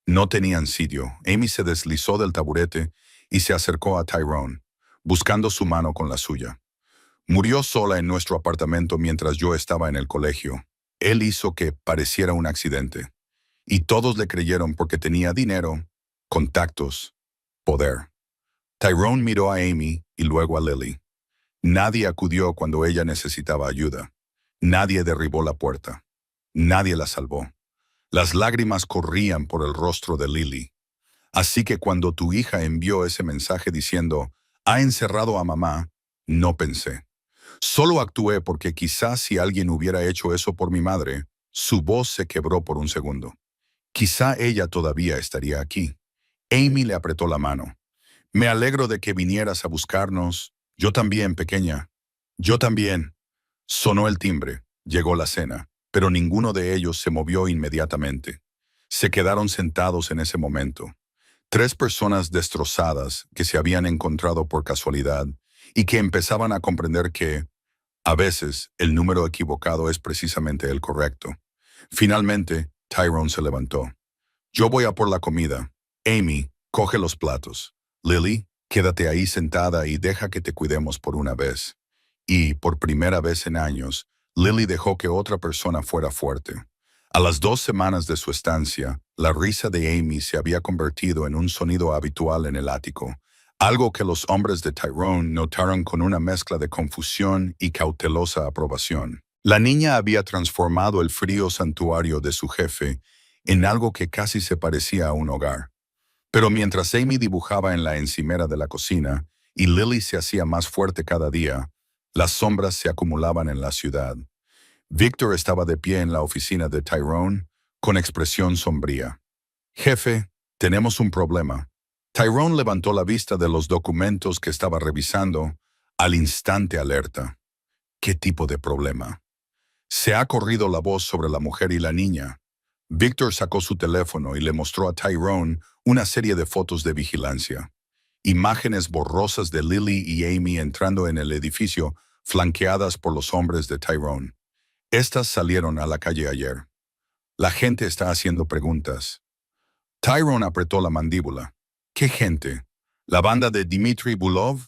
[SPEAKER 1] No tenían sitio. Amy se deslizó del taburete y se acercó a Tyrone, buscando su mano con la suya. Murió sola en nuestro apartamento mientras yo estaba en el colegio. Él hizo que pareciera un accidente. Y todos le creyeron porque tenía dinero, contactos, poder. Tyrone miró a Amy y luego a Lily. Nadie acudió cuando ella necesitaba ayuda. Nadie derribó la puerta. Nadie la salvó. Las lágrimas corrían por el rostro de Lily. Así que cuando tu hija envió ese mensaje diciendo, ha encerrado a mamá, no pensé. Solo actué porque quizás si alguien hubiera hecho eso por mi madre, su voz se quebró por un segundo. Quizá ella todavía estaría aquí. Amy le apretó la mano. Me alegro de que vinieras a buscarnos. Yo también, pequeña. Yo también. Sonó el timbre. Llegó la cena, pero ninguno de ellos se movió inmediatamente. Se quedaron sentados en ese momento. 3 personas destrozadas que se habían encontrado por casualidad y que empezaban a comprender que, a veces, el número equivocado es precisamente el correcto. Finalmente, Tyrone se levantó. Yo voy a por la comida. Amy, coge los platos. Lily, quédate ahí sentada y deja que te cuidemos por una vez. Y, por primera vez en años, Lily dejó que otra persona fuera fuerte. A las 2 semanas de su estancia, la risa de Amy se había convertido en un sonido habitual en el ático, algo que los hombres de Tyrone notaron con una mezcla de confusión y cautelosa aprobación. La niña había transformado el frío santuario de su jefe en algo que casi se parecía a un hogar. Pero mientras Amy dibujaba en la encimera de la cocina y Lily se hacía más fuerte cada día, las sombras se acumulaban en la ciudad. Victor estaba de pie en la oficina de Tyrone, con expresión sombría. «Jefe, tenemos un problema». Tyrone levantó la vista de los documentos que estaba revisando, al instante alerta. ¿Qué tipo de problema? Se ha corrido la voz sobre la mujer y la niña. Victor sacó su teléfono y le mostró a Tyrone una serie de fotos de vigilancia. Imágenes borrosas de Lily y Amy entrando en el edificio, flanqueadas por los hombres de Tyrone. Estas salieron a la calle ayer. La gente está haciendo preguntas. Tyrone apretó la mandíbula. ¿Qué gente? ¿La banda de Dmitry Bulov?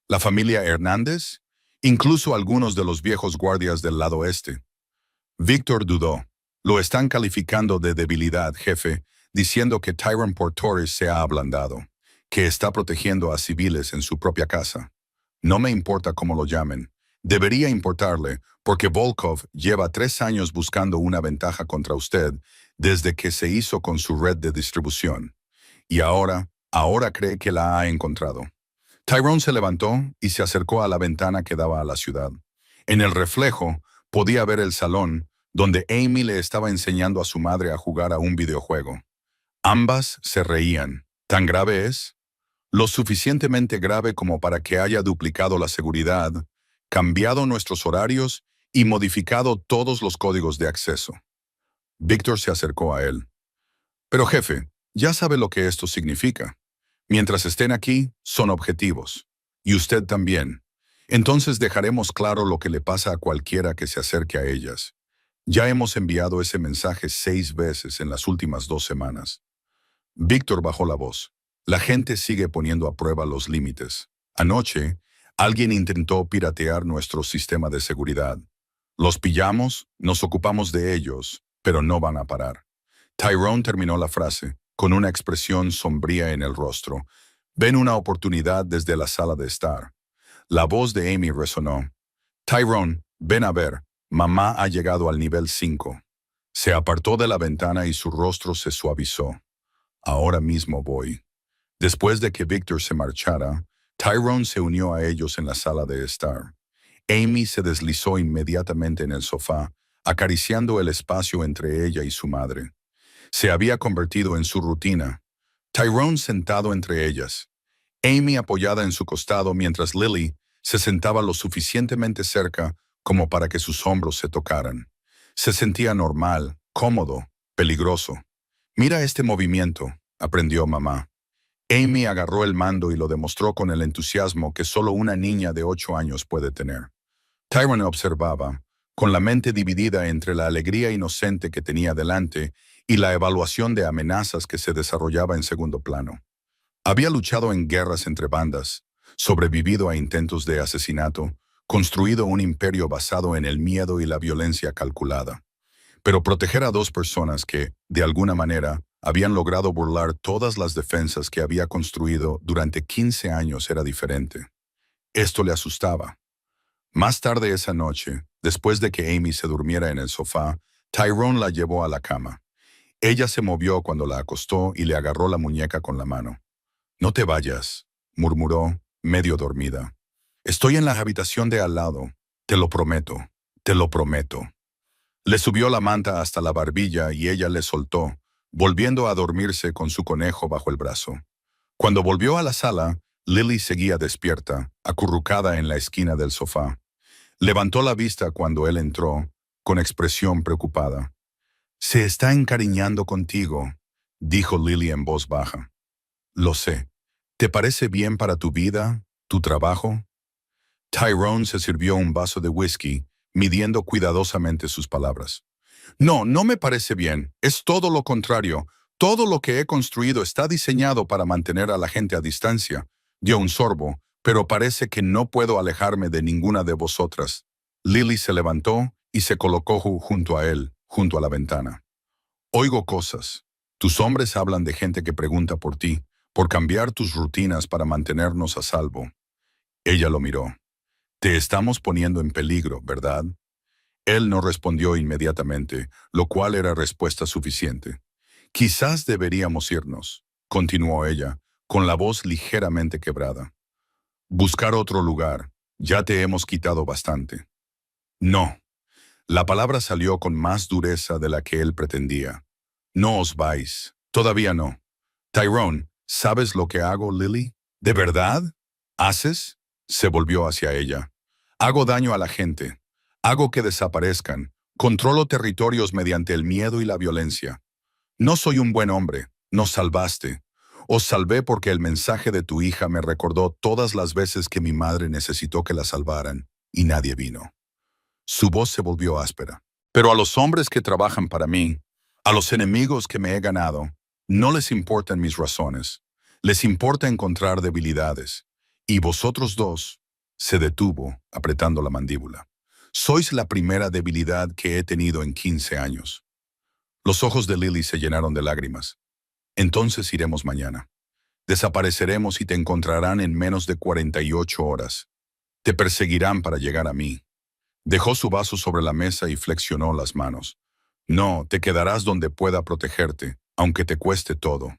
[SPEAKER 1] ¿La familia Hernández? Incluso algunos de los viejos guardias del lado este. Victor dudó. Lo están calificando de debilidad, jefe, diciendo que Tyrone Portoris se ha ablandado, que está protegiendo a civiles en su propia casa. No me importa cómo lo llamen. Debería importarle, porque Volkov lleva 3 años buscando una ventaja contra usted desde que se hizo con su red de distribución. Y ahora cree que la ha encontrado. Tyrone se levantó y se acercó a la ventana que daba a la ciudad. En el reflejo podía ver el salón donde Amy le estaba enseñando a su madre a jugar a un videojuego. Ambas se reían. ¿Tan grave es? Lo suficientemente grave como para que haya duplicado la seguridad, cambiado nuestros horarios y modificado todos los códigos de acceso. Víctor se acercó a él. Pero jefe, ya sabe lo que esto significa. Mientras estén aquí, son objetivos. Y usted también. Entonces dejaremos claro lo que le pasa a cualquiera que se acerque a ellas. Ya hemos enviado ese mensaje 6 veces en las últimas 2 semanas. Víctor bajó la voz. La gente sigue poniendo a prueba los límites. Anoche, alguien intentó piratear nuestro sistema de seguridad. Los pillamos, nos ocupamos de ellos, pero no van a parar. Tyrone terminó la frase, con una expresión sombría en el rostro. Ven una oportunidad desde la sala de estar. La voz de Amy resonó. Tyrone, ven a ver, mamá ha llegado al nivel 5. Se apartó de la ventana y su rostro se suavizó. Ahora mismo voy. Después de que Victor se marchara, Tyrone se unió a ellos en la sala de estar. Amy se deslizó inmediatamente en el sofá, acariciando el espacio entre ella y su madre. Se había convertido en su rutina. Tyrone sentado entre ellas. Amy apoyada en su costado mientras Lily se sentaba lo suficientemente cerca como para que sus hombros se tocaran. Se sentía normal, cómodo, peligroso. Mira este movimiento, aprendió mamá. Amy agarró el mando y lo demostró con el entusiasmo que solo una niña de 8 años puede tener. Tyrone observaba, con la mente dividida entre la alegría inocente que tenía delante y la evaluación de amenazas que se desarrollaba en segundo plano. Había luchado en guerras entre bandas, sobrevivido a intentos de asesinato, construido un imperio basado en el miedo y la violencia calculada. Pero proteger a 2 personas que, de alguna manera, habían logrado burlar todas las defensas que había construido durante 15 años era diferente. Esto le asustaba. Más tarde esa noche, después de que Amy se durmiera en el sofá, Tyrone la llevó a la cama. Ella se movió cuando la acostó y le agarró la muñeca con la mano. «No te vayas», murmuró, medio dormida. «Estoy en la habitación de al lado. Te lo prometo, te lo prometo». Le subió la manta hasta la barbilla y ella le soltó, volviendo a dormirse con su conejo bajo el brazo. Cuando volvió a la sala, Lily seguía despierta, acurrucada en la esquina del sofá. Levantó la vista cuando él entró, con expresión preocupada. «Se está encariñando contigo», dijo Lily en voz baja. «Lo sé. ¿Te parece bien para tu vida, tu trabajo?» Tyrone se sirvió un vaso de whisky, midiendo cuidadosamente sus palabras. «No, no me parece bien. Es todo lo contrario. Todo lo que he construido está diseñado para mantener a la gente a distancia». Dio un sorbo, pero parece que no puedo alejarme de ninguna de vosotras. Lily se levantó y se colocó junto a él, junto a la ventana. «Oigo cosas. Tus hombres hablan de gente que pregunta por ti, por cambiar tus rutinas para mantenernos a salvo». Ella lo miró. «Te estamos poniendo en peligro, ¿verdad?» Él no respondió inmediatamente, lo cual era respuesta suficiente. «Quizás deberíamos irnos». continuó ella, con la voz ligeramente quebrada. Buscar otro lugar. Ya te hemos quitado bastante. No. La palabra salió con más dureza de la que él pretendía. No os vais. Todavía no. Tyrone, ¿sabes lo que hago, Lily? ¿De verdad? ¿Haces? Se volvió hacia ella. Hago daño a la gente. Hago que desaparezcan. Controlo territorios mediante el miedo y la violencia. No soy un buen hombre. Nos salvaste. Os salvé porque el mensaje de tu hija me recordó todas las veces que mi madre necesitó que la salvaran y nadie vino. Su voz se volvió áspera. Pero a los hombres que trabajan para mí, a los enemigos que me he ganado, no les importan mis razones. Les importa encontrar debilidades. Y vosotros dos, se detuvo, apretando la mandíbula. Sois la primera debilidad que he tenido en 15 años. Los ojos de Lily se llenaron de lágrimas. Entonces iremos mañana. Desapareceremos y te encontrarán en menos de 48 horas. Te perseguirán para llegar a mí. Dejó su vaso sobre la mesa y flexionó las manos. No, te quedarás donde pueda protegerte, aunque te cueste todo.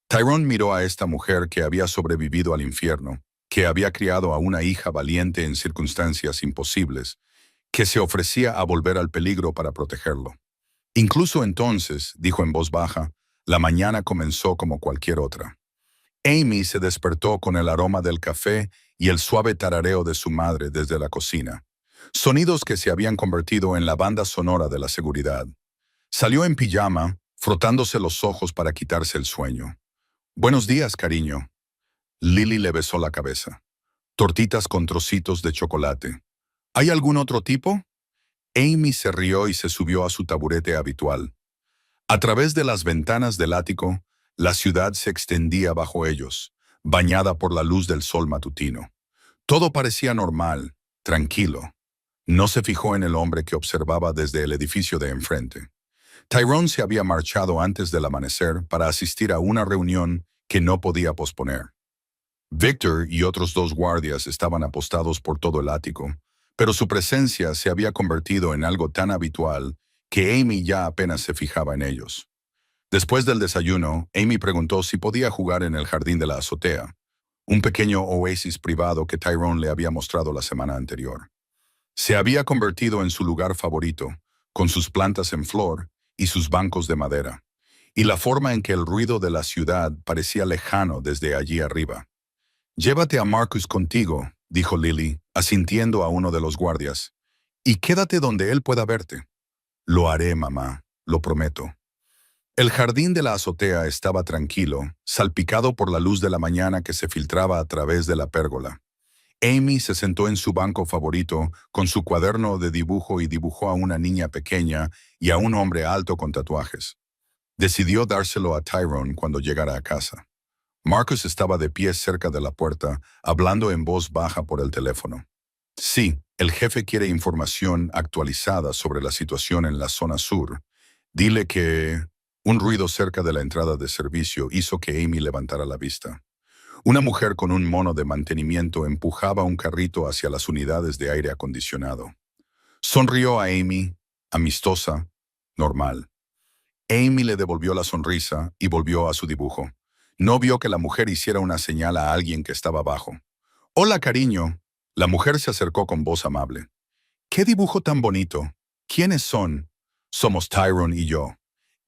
[SPEAKER 1] Tyrone miró a esta mujer que había sobrevivido al infierno, que había criado a una hija valiente en circunstancias imposibles, que se ofrecía a volver al peligro para protegerlo. Incluso entonces, dijo en voz baja, la mañana comenzó como cualquier otra. Amy se despertó con el aroma del café y el suave tarareo de su madre desde la cocina. Sonidos que se habían convertido en la banda sonora de la seguridad. Salió en pijama, frotándose los ojos para quitarse el sueño. Buenos días, cariño. Lily le besó la cabeza. Tortitas con trocitos de chocolate. ¿Hay algún otro tipo? Amy se rió y se subió a su taburete habitual. A través de las ventanas del ático, la ciudad se extendía bajo ellos, bañada por la luz del sol matutino. Todo parecía normal, tranquilo. No se fijó en el hombre que observaba desde el edificio de enfrente. Tyrone se había marchado antes del amanecer para asistir a una reunión que no podía posponer. Victor y otros 2 guardias estaban apostados por todo el ático, pero su presencia se había convertido en algo tan habitual que Amy ya apenas se fijaba en ellos. Después del desayuno, Amy preguntó si podía jugar en el jardín de la azotea, un pequeño oasis privado que Tyrone le había mostrado la semana anterior. Se había convertido en su lugar favorito, con sus plantas en flor y sus bancos de madera, y la forma en que el ruido de la ciudad parecía lejano desde allí arriba. «Llévate a Marcus contigo», dijo Lily, asintiendo a uno de los guardias, «y quédate donde él pueda verte». «Lo haré, mamá, lo prometo». El jardín de la azotea estaba tranquilo, salpicado por la luz de la mañana que se filtraba a través de la pérgola. Amy se sentó en su banco favorito con su cuaderno de dibujo y dibujó a una niña pequeña y a un hombre alto con tatuajes. Decidió dárselo a Tyrone cuando llegara a casa. Marcus estaba de pie cerca de la puerta, hablando en voz baja por el teléfono. Sí, el jefe quiere información actualizada sobre la situación en la zona sur. Dile que... Un ruido cerca de la entrada de servicio hizo que Amy levantara la vista. Una mujer con un mono de mantenimiento empujaba un carrito hacia las unidades de aire acondicionado. Sonrió a Amy, amistosa, normal. Amy le devolvió la sonrisa y volvió a su dibujo. No vio que la mujer hiciera una señal a alguien que estaba abajo. «Hola, cariño». La mujer se acercó con voz amable. «¿Qué dibujo tan bonito? ¿Quiénes son?» «Somos Tyrone y yo».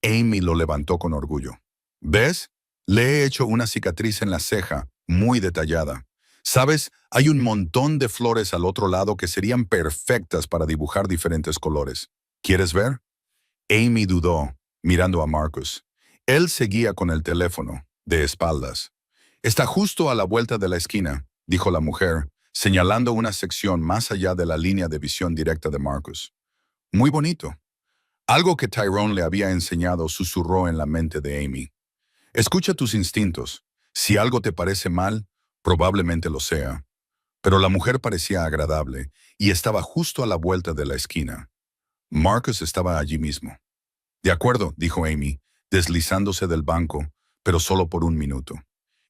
[SPEAKER 1] Amy lo levantó con orgullo. «¿Ves? Le he hecho una cicatriz en la ceja, muy detallada. ¿Sabes? Hay un montón de flores al otro lado que serían perfectas para dibujar diferentes colores. ¿Quieres ver?» Amy dudó, mirando a Marcus. Él seguía con el teléfono, de espaldas. «Está justo a la vuelta de la esquina», dijo la mujer, señalando una sección más allá de la línea de visión directa de Marcus. «Muy bonito». Algo que Tyrone le había enseñado susurró en la mente de Amy. «Escucha tus instintos. Si algo te parece mal, probablemente lo sea». Pero la mujer parecía agradable y estaba justo a la vuelta de la esquina. Marcus estaba allí mismo. «De acuerdo», dijo Amy, deslizándose del banco, pero solo por un minuto.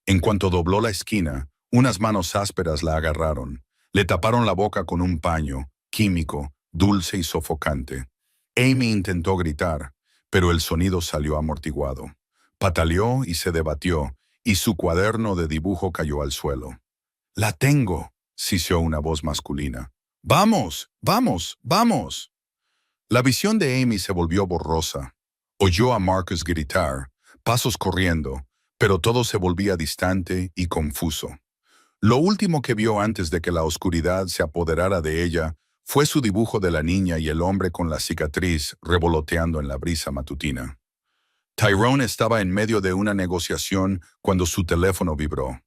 [SPEAKER 1] En cuanto dobló la esquina, unas manos ásperas la agarraron. Le taparon la boca con un paño, químico, dulce y sofocante. Amy intentó gritar, pero el sonido salió amortiguado. Pataleó y se debatió, y su cuaderno de dibujo cayó al suelo. «La tengo», siseó una voz masculina. «¡Vamos! ¡Vamos! ¡Vamos!». La visión de Amy se volvió borrosa. Oyó a Marcus gritar, pasos corriendo, pero todo se volvía distante y confuso. Lo último que vio antes de que la oscuridad se apoderara de ella fue su dibujo de la niña y el hombre con la cicatriz revoloteando en la brisa matutina. Tyrone estaba en medio de una negociación cuando su teléfono vibró.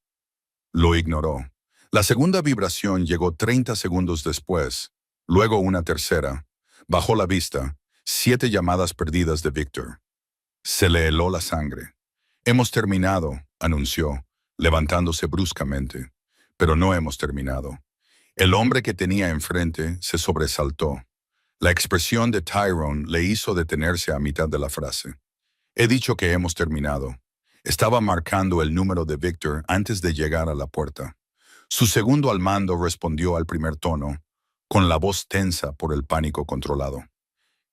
[SPEAKER 1] Lo ignoró. La segunda vibración llegó 30 segundos después, luego una tercera. Bajó la vista, 7 llamadas perdidas de Victor. Se le heló la sangre. «Hemos terminado», anunció, levantándose bruscamente. «Pero no hemos terminado». El hombre que tenía enfrente se sobresaltó. La expresión de Tyrone le hizo detenerse a mitad de la frase. «He dicho que hemos terminado». Estaba marcando el número de Victor antes de llegar a la puerta. Su segundo al mando respondió al primer tono, con la voz tensa por el pánico controlado.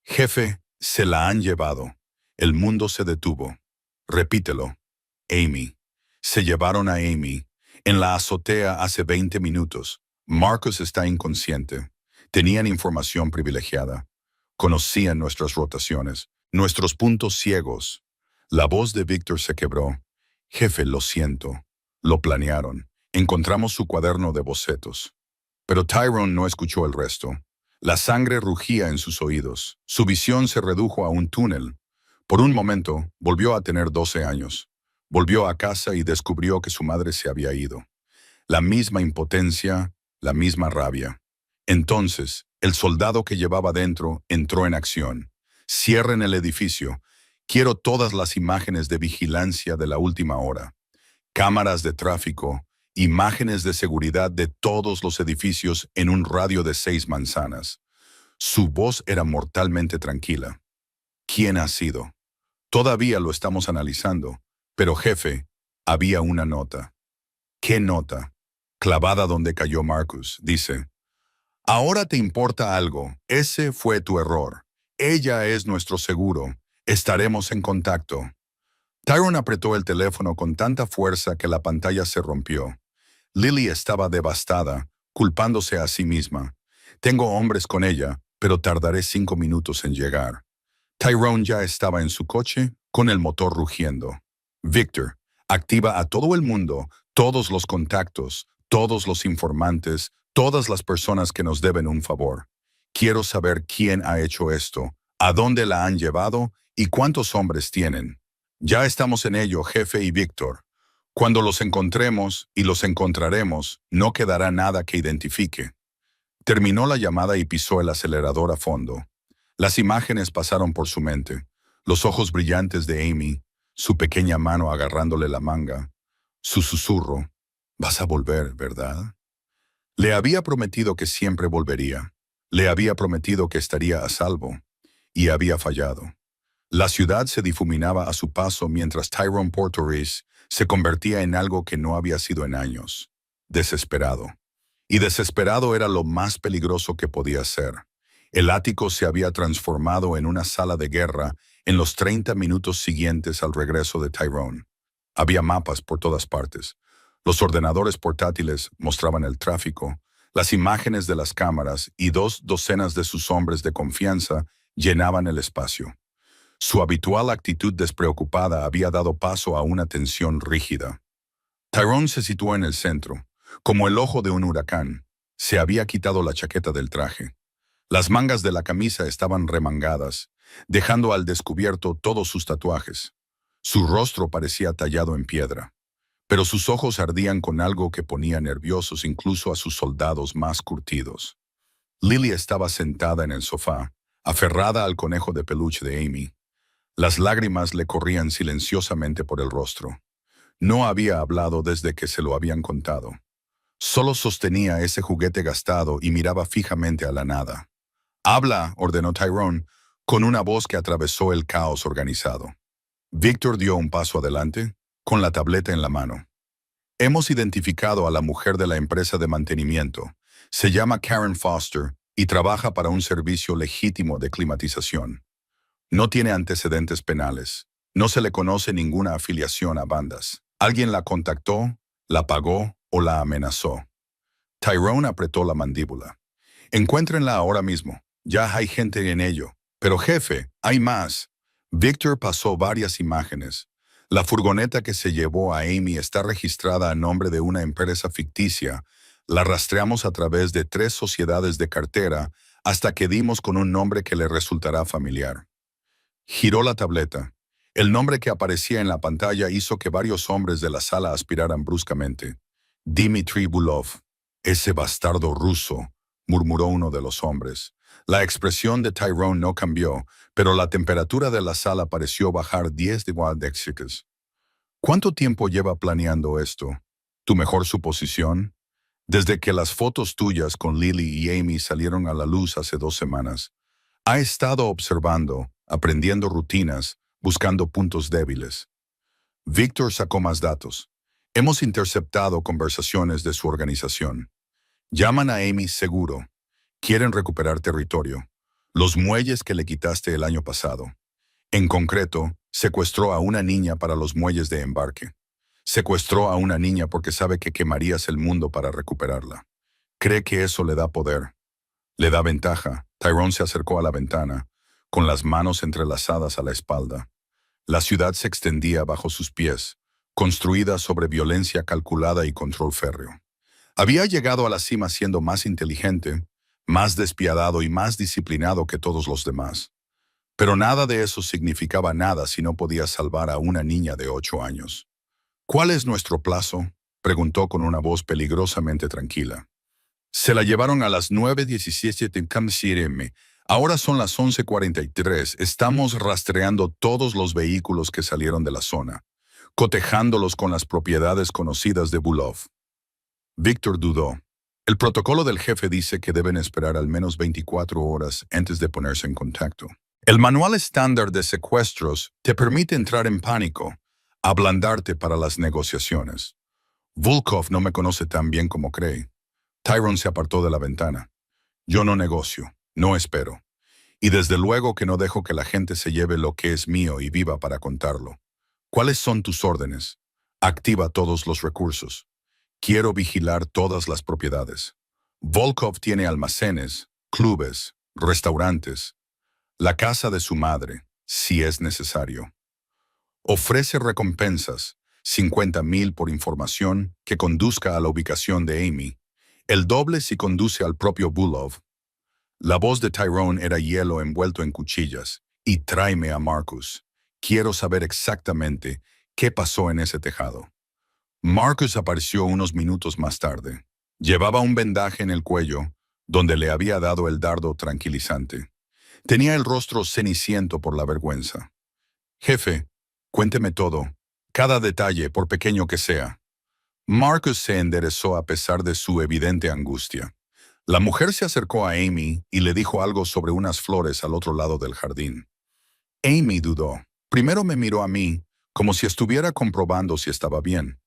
[SPEAKER 1] «Jefe, se la han llevado. El mundo se detuvo. Repítelo. Amy. Se llevaron a Amy. En la azotea hace 20 minutos. Marcus está inconsciente. Tenían información privilegiada. Conocían nuestras rotaciones, nuestros puntos ciegos». La voz de Victor se quebró. «Jefe, lo siento. Lo planearon. Encontramos su cuaderno de bocetos». Pero Tyrone no escuchó el resto. La sangre rugía en sus oídos. Su visión se redujo a un túnel. Por un momento, volvió a tener 12 años. Volvió a casa y descubrió que su madre se había ido. La misma impotencia, la misma rabia. Entonces, el soldado que llevaba dentro entró en acción. «Cierren el edificio. Quiero todas las imágenes de vigilancia de la última hora. Cámaras de tráfico, imágenes de seguridad de todos los edificios en un radio de 6 manzanas». Su voz era mortalmente tranquila. «¿Quién ha sido? Todavía lo estamos analizando. Pero jefe, había una nota». «¿Qué nota?» «Clavada donde cayó Marcus», dice. «Ahora te importa algo. Ese fue tu error. Ella es nuestro seguro. Estaremos en contacto». Tyrone apretó el teléfono con tanta fuerza que la pantalla se rompió. Lily estaba devastada, culpándose a sí misma. «Tengo hombres con ella, pero tardaré 5 minutos en llegar». Tyrone ya estaba en su coche, con el motor rugiendo. «Victor, activa a todo el mundo, todos los contactos, todos los informantes, todas las personas que nos deben un favor. Quiero saber quién ha hecho esto, a dónde la han llevado y cuántos hombres tienen». «Ya estamos en ello, jefe y Victor. Cuando los encontremos, y los encontraremos, no quedará nada que identifique». Terminó la llamada y pisó el acelerador a fondo. Las imágenes pasaron por su mente. Los ojos brillantes de Amy, su pequeña mano agarrándole la manga, su susurro. «Vas a volver, ¿verdad?». Le había prometido que siempre volvería. Le había prometido que estaría a salvo. Y había fallado. La ciudad se difuminaba a su paso mientras Tyrone Porteris se convertía en algo que no había sido en años. Desesperado. Y desesperado era lo más peligroso que podía ser. El ático se había transformado en una sala de guerra en los 30 minutos siguientes al regreso de Tyrone. Había mapas por todas partes. Los ordenadores portátiles mostraban el tráfico, las imágenes de las cámaras y 2 docenas de sus hombres de confianza llenaban el espacio. Su habitual actitud despreocupada había dado paso a una tensión rígida. Tyrone se situó en el centro, como el ojo de un huracán. Se había quitado la chaqueta del traje. Las mangas de la camisa estaban remangadas, dejando al descubierto todos sus tatuajes. Su rostro parecía tallado en piedra, pero sus ojos ardían con algo que ponía nerviosos incluso a sus soldados más curtidos. Lily estaba sentada en el sofá, aferrada al conejo de peluche de Amy. Las lágrimas le corrían silenciosamente por el rostro. No había hablado desde que se lo habían contado. Solo sostenía ese juguete gastado y miraba fijamente a la nada. «Habla», ordenó Tyrone, con una voz que atravesó el caos organizado. Victor dio un paso adelante, con la tableta en la mano. «Hemos identificado a la mujer de la empresa de mantenimiento. Se llama Karen Foster y trabaja para un servicio legítimo de climatización. No tiene antecedentes penales. No se le conoce ninguna afiliación a bandas. ¿Alguien la contactó, la pagó o la amenazó? Tyrone apretó la mandíbula. Encuéntrenla ahora mismo. Ya hay gente en ello. Pero jefe, hay más. Victor pasó varias imágenes. La furgoneta que se llevó a Amy está registrada a nombre de una empresa ficticia. La rastreamos a través de 3 sociedades de cartera hasta que dimos con un nombre que le resultará familiar. Giró la tableta. El nombre que aparecía en la pantalla hizo que varios hombres de la sala aspiraran bruscamente. Dmitry Bulov. Ese bastardo ruso, murmuró uno de los hombres. La expresión de Tyrone no cambió, pero la temperatura de la sala pareció bajar 10 de Celsius. ¿Cuánto tiempo lleva planeando esto? ¿Tu mejor suposición? Desde que las fotos tuyas con Lily y Amy salieron a la luz hace 2 semanas. Ha estado observando, aprendiendo rutinas, buscando puntos débiles. Víctor sacó más datos. Hemos interceptado conversaciones de su organización. Llaman a Amy seguro. Quieren recuperar territorio. Los muelles que le quitaste el año pasado. En concreto, secuestró a una niña para los muelles de embarque. Secuestró a una niña porque sabe que quemarías el mundo para recuperarla. Cree que eso le da poder. Le da ventaja. Tyrone se acercó a la ventana, con las manos entrelazadas a la espalda. La ciudad se extendía bajo sus pies, construida sobre violencia calculada y control férreo. Había llegado a la cima siendo más inteligente, más despiadado y más disciplinado que todos los demás. Pero nada de eso significaba nada si no podía salvar a una niña de 8 años. ¿Cuál es nuestro plazo?, preguntó con una voz peligrosamente tranquila. Se la llevaron a las 9:17 m. Ahora son las 11:43. Estamos rastreando todos los vehículos que salieron de la zona, cotejándolos con las propiedades conocidas de Bulov. Víctor dudó. El protocolo del jefe dice que deben esperar al menos 24 horas antes de ponerse en contacto. El manual estándar de secuestros te permite entrar en pánico, ablandarte para las negociaciones. Volkov no me conoce tan bien como cree. Tyrone se apartó de la ventana. Yo no negocio, no espero. Y desde luego que no dejo que la gente se lleve lo que es mío y viva para contarlo. ¿Cuáles son tus órdenes? Activa todos los recursos. Quiero vigilar todas las propiedades. Volkov tiene almacenes, clubes, restaurantes, la casa de su madre, si es necesario. Ofrece recompensas, 50,000 por información que conduzca a la ubicación de Amy, el doble si conduce al propio Bulov. La voz de Tyrone era hielo envuelto en cuchillas. Y tráeme a Marcus. Quiero saber exactamente qué pasó en ese tejado. Marcus apareció unos minutos más tarde. Llevaba un vendaje en el cuello, donde le había dado el dardo tranquilizante. Tenía el rostro ceniciento por la vergüenza. Jefe, cuénteme todo, cada detalle, por pequeño que sea. Marcus se enderezó a pesar de su evidente angustia. La mujer se acercó a Amy y le dijo algo sobre unas flores al otro lado del jardín. Amy dudó. Primero me miró a mí, como si estuviera comprobando si estaba bien.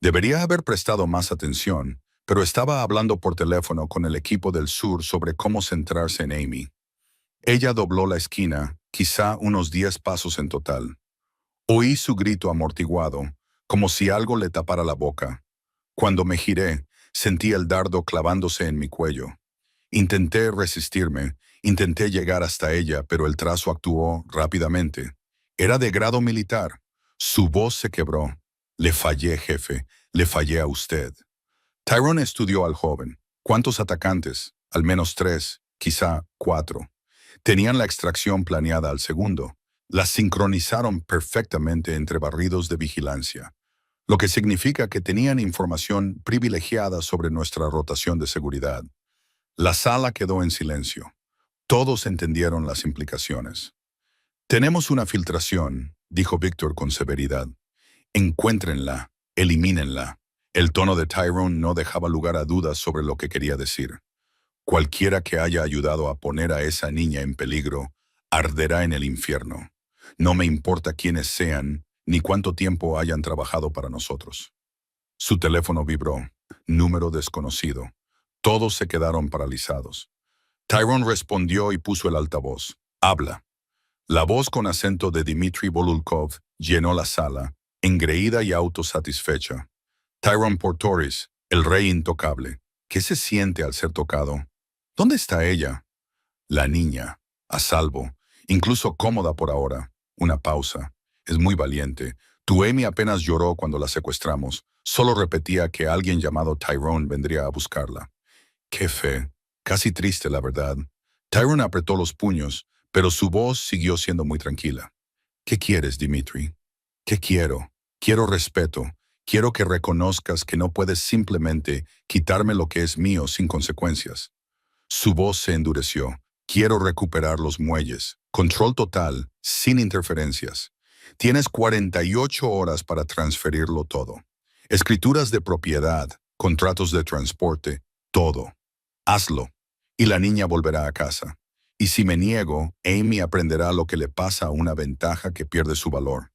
[SPEAKER 1] Debería haber prestado más atención, pero estaba hablando por teléfono con el equipo del sur sobre cómo centrarse en Amy. Ella dobló la esquina, quizá unos 10 pasos en total. Oí su grito amortiguado, como si algo le tapara la boca. Cuando me giré, sentí el dardo clavándose en mi cuello. Intenté resistirme, intenté llegar hasta ella, pero el trazo actuó rápidamente. Era de grado militar. Su voz se quebró. Le fallé, jefe, le fallé a usted. Tyrone estudió al joven. ¿Cuántos atacantes? Al menos 3, quizá 4. Tenían la extracción planeada al segundo. La sincronizaron perfectamente entre barridos de vigilancia, lo que significa que tenían información privilegiada sobre nuestra rotación de seguridad. La sala quedó en silencio. Todos entendieron las implicaciones. Tenemos una filtración, dijo Víctor con severidad. Encuéntrenla, elimínenla. El tono de Tyrone no dejaba lugar a dudas sobre lo que quería decir. Cualquiera que haya ayudado a poner a esa niña en peligro, arderá en el infierno. No me importa quiénes sean, ni cuánto tiempo hayan trabajado para nosotros. Su teléfono vibró. Número desconocido. Todos se quedaron paralizados. Tyrone respondió y puso el altavoz. Habla. La voz con acento de Dmitry Volulkov llenó la sala, engreída y autosatisfecha. Tyrone Portoris, el rey intocable. ¿Qué se siente al ser tocado? ¿Dónde está ella? La niña, a salvo, incluso cómoda por ahora. Una pausa. Es muy valiente. Tu Amy apenas lloró cuando la secuestramos. Solo repetía que alguien llamado Tyrone vendría a buscarla. Qué fe. Casi triste, la verdad. Tyrone apretó los puños, pero su voz siguió siendo muy tranquila. ¿Qué quieres, Dimitri? ¿Qué quiero? Quiero respeto. Quiero que reconozcas que no puedes simplemente quitarme lo que es mío sin consecuencias. Su voz se endureció. Quiero recuperar los muelles. Control total, sin interferencias. Tienes 48 horas para transferirlo todo. Escrituras de propiedad, contratos de transporte, todo. Hazlo, y la niña volverá a casa. Y si me niego, Amy aprenderá lo que le pasa a una ventaja que pierde su valor.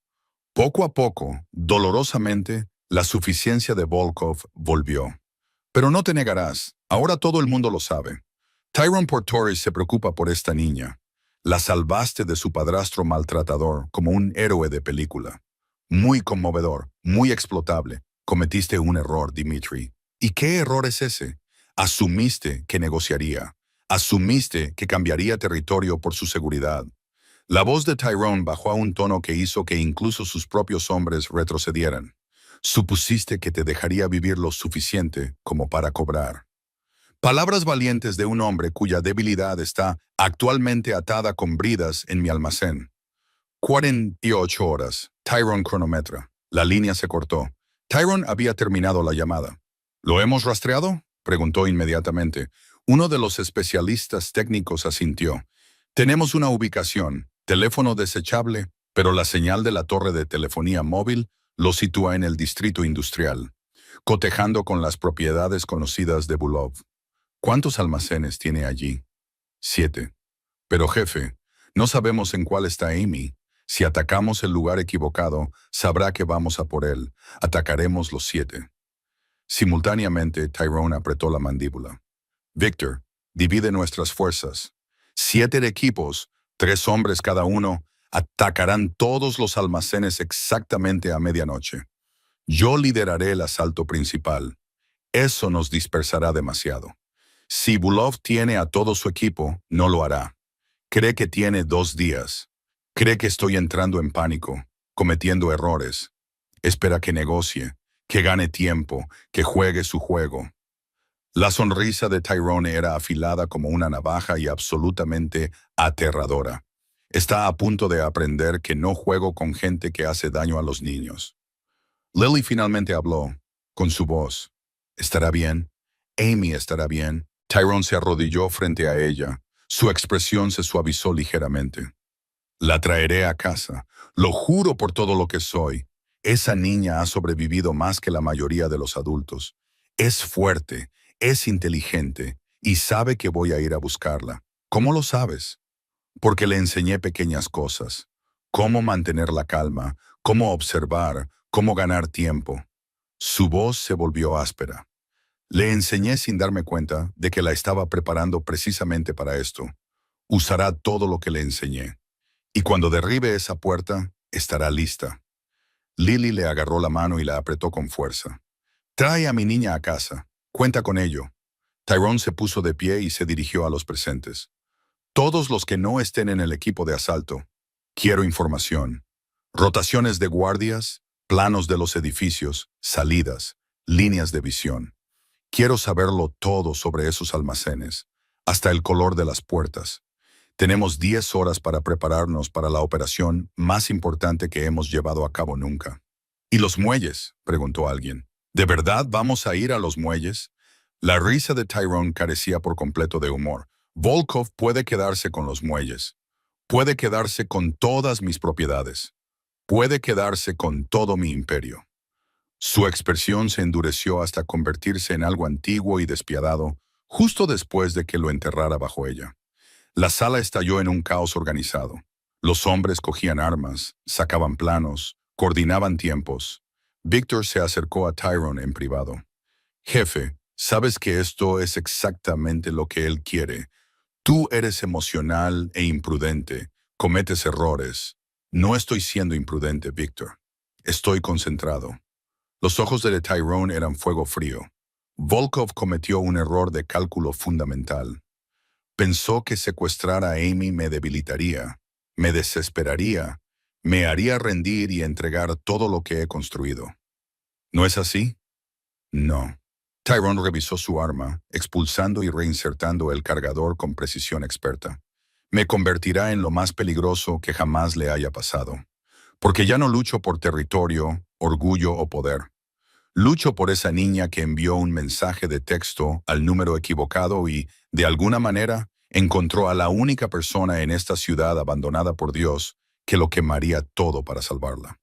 [SPEAKER 1] Poco a poco, dolorosamente, la suficiencia de Volkov volvió. Pero no te negarás, ahora todo el mundo lo sabe. Tyrone Portoris se preocupa por esta niña. La salvaste de su padrastro maltratador como un héroe de película. Muy conmovedor, muy explotable. Cometiste un error, Dimitri. ¿Y qué error es ese? Asumiste que negociaría. Asumiste que cambiaría territorio por su seguridad. La voz de Tyrone bajó a un tono que hizo que incluso sus propios hombres retrocedieran. Supusiste que te dejaría vivir lo suficiente como para cobrar. Palabras valientes de un hombre cuya debilidad está actualmente atada con bridas en mi almacén. 48 horas. Tyrone cronometra. La línea se cortó. Tyrone había terminado la llamada. ¿Lo hemos rastreado?, preguntó inmediatamente. Uno de los especialistas técnicos asintió. Tenemos una ubicación, teléfono desechable, pero la señal de la torre de telefonía móvil lo sitúa en el distrito industrial, cotejando con las propiedades conocidas de Bulov. ¿Cuántos almacenes tiene allí? 7. Pero jefe, no sabemos en cuál está Amy. Si atacamos el lugar equivocado, sabrá que vamos a por él. Atacaremos los 7. Simultáneamente, Tyrone apretó la mandíbula. Victor, divide nuestras fuerzas. 7 equipos, 3 hombres cada uno, atacarán todos los almacenes exactamente a medianoche. Yo lideraré el asalto principal. Eso nos dispersará demasiado. Si Bulov tiene a todo su equipo, no lo hará. Cree que tiene 2 días. Cree que estoy entrando en pánico, cometiendo errores. Espera que negocie, que gane tiempo, que juegue su juego. La sonrisa de Tyrone era afilada como una navaja y absolutamente aterradora. Está a punto de aprender que no juego con gente que hace daño a los niños. Lily finalmente habló, con su voz. ¿Estará bien? Amy estará bien. Tyrone se arrodilló frente a ella. Su expresión se suavizó ligeramente. La traeré a casa. Lo juro por todo lo que soy. Esa niña ha sobrevivido más que la mayoría de los adultos. Es fuerte, es inteligente y sabe que voy a ir a buscarla. ¿Cómo lo sabes? Porque le enseñé pequeñas cosas. Cómo mantener la calma, cómo observar, cómo ganar tiempo. Su voz se volvió áspera. Le enseñé sin darme cuenta de que la estaba preparando precisamente para esto. Usará todo lo que le enseñé. Y cuando derribe esa puerta, estará lista. Lily le agarró la mano y la apretó con fuerza. Trae a mi niña a casa. Cuenta con ello. Tyrone se puso de pie y se dirigió a los presentes. Todos los que no estén en el equipo de asalto. Quiero información. Rotaciones de guardias, planos de los edificios, salidas, líneas de visión. Quiero saberlo todo sobre esos almacenes, hasta el color de las puertas. Tenemos 10 horas para prepararnos para la operación más importante que hemos llevado a cabo nunca. ¿Y los muelles?, preguntó alguien. ¿De verdad vamos a ir a los muelles? La risa de Tyrone carecía por completo de humor. Volkov puede quedarse con los muelles. Puede quedarse con todas mis propiedades. Puede quedarse con todo mi imperio. Su expresión se endureció hasta convertirse en algo antiguo y despiadado, justo después de que lo enterrara bajo ella. La sala estalló en un caos organizado. Los hombres cogían armas, sacaban planos, coordinaban tiempos. Victor se acercó a Tyrone en privado. Jefe, sabes que esto es exactamente lo que él quiere. Tú eres emocional e imprudente, Cometes errores. No estoy siendo imprudente, Victor. Estoy concentrado. Los ojos de Tyrone eran fuego frío. Volkov cometió un error de cálculo fundamental. Pensó que secuestrar a Amy me debilitaría, me desesperaría, me haría rendir y entregar todo lo que he construido. ¿No es así? No. Tyrone revisó su arma, expulsando y reinsertando el cargador con precisión experta. Me convertirá en lo más peligroso que jamás le haya pasado. Porque ya no lucho por territorio, orgullo o poder. Lucho por esa niña que envió un mensaje de texto al número equivocado y, de alguna manera, encontró a la única persona en esta ciudad abandonada por Dios que lo quemaría todo para salvarla.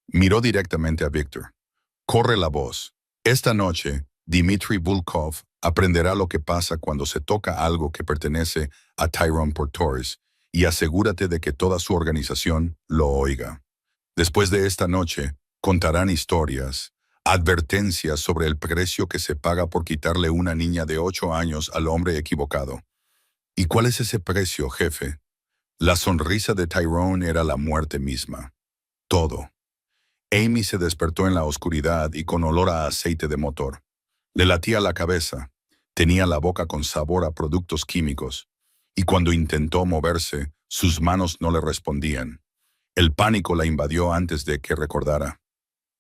[SPEAKER 1] Miró directamente a Victor. Corre la voz. Esta noche, Dmitry Volkov aprenderá lo que pasa cuando se toca algo que pertenece a Tyrone Portores y asegúrate de que toda su organización lo oiga. Después de esta noche, contarán historias, advertencias sobre el precio que se paga por quitarle una niña de 8 años al hombre equivocado. ¿Y cuál es ese precio, jefe? La sonrisa de Tyrone era la muerte misma. Todo. Amy se despertó en la oscuridad y con olor a aceite de motor. Le latía la cabeza, tenía la boca con sabor a productos químicos, y cuando intentó moverse, sus manos no le respondían. El pánico la invadió antes de que recordara.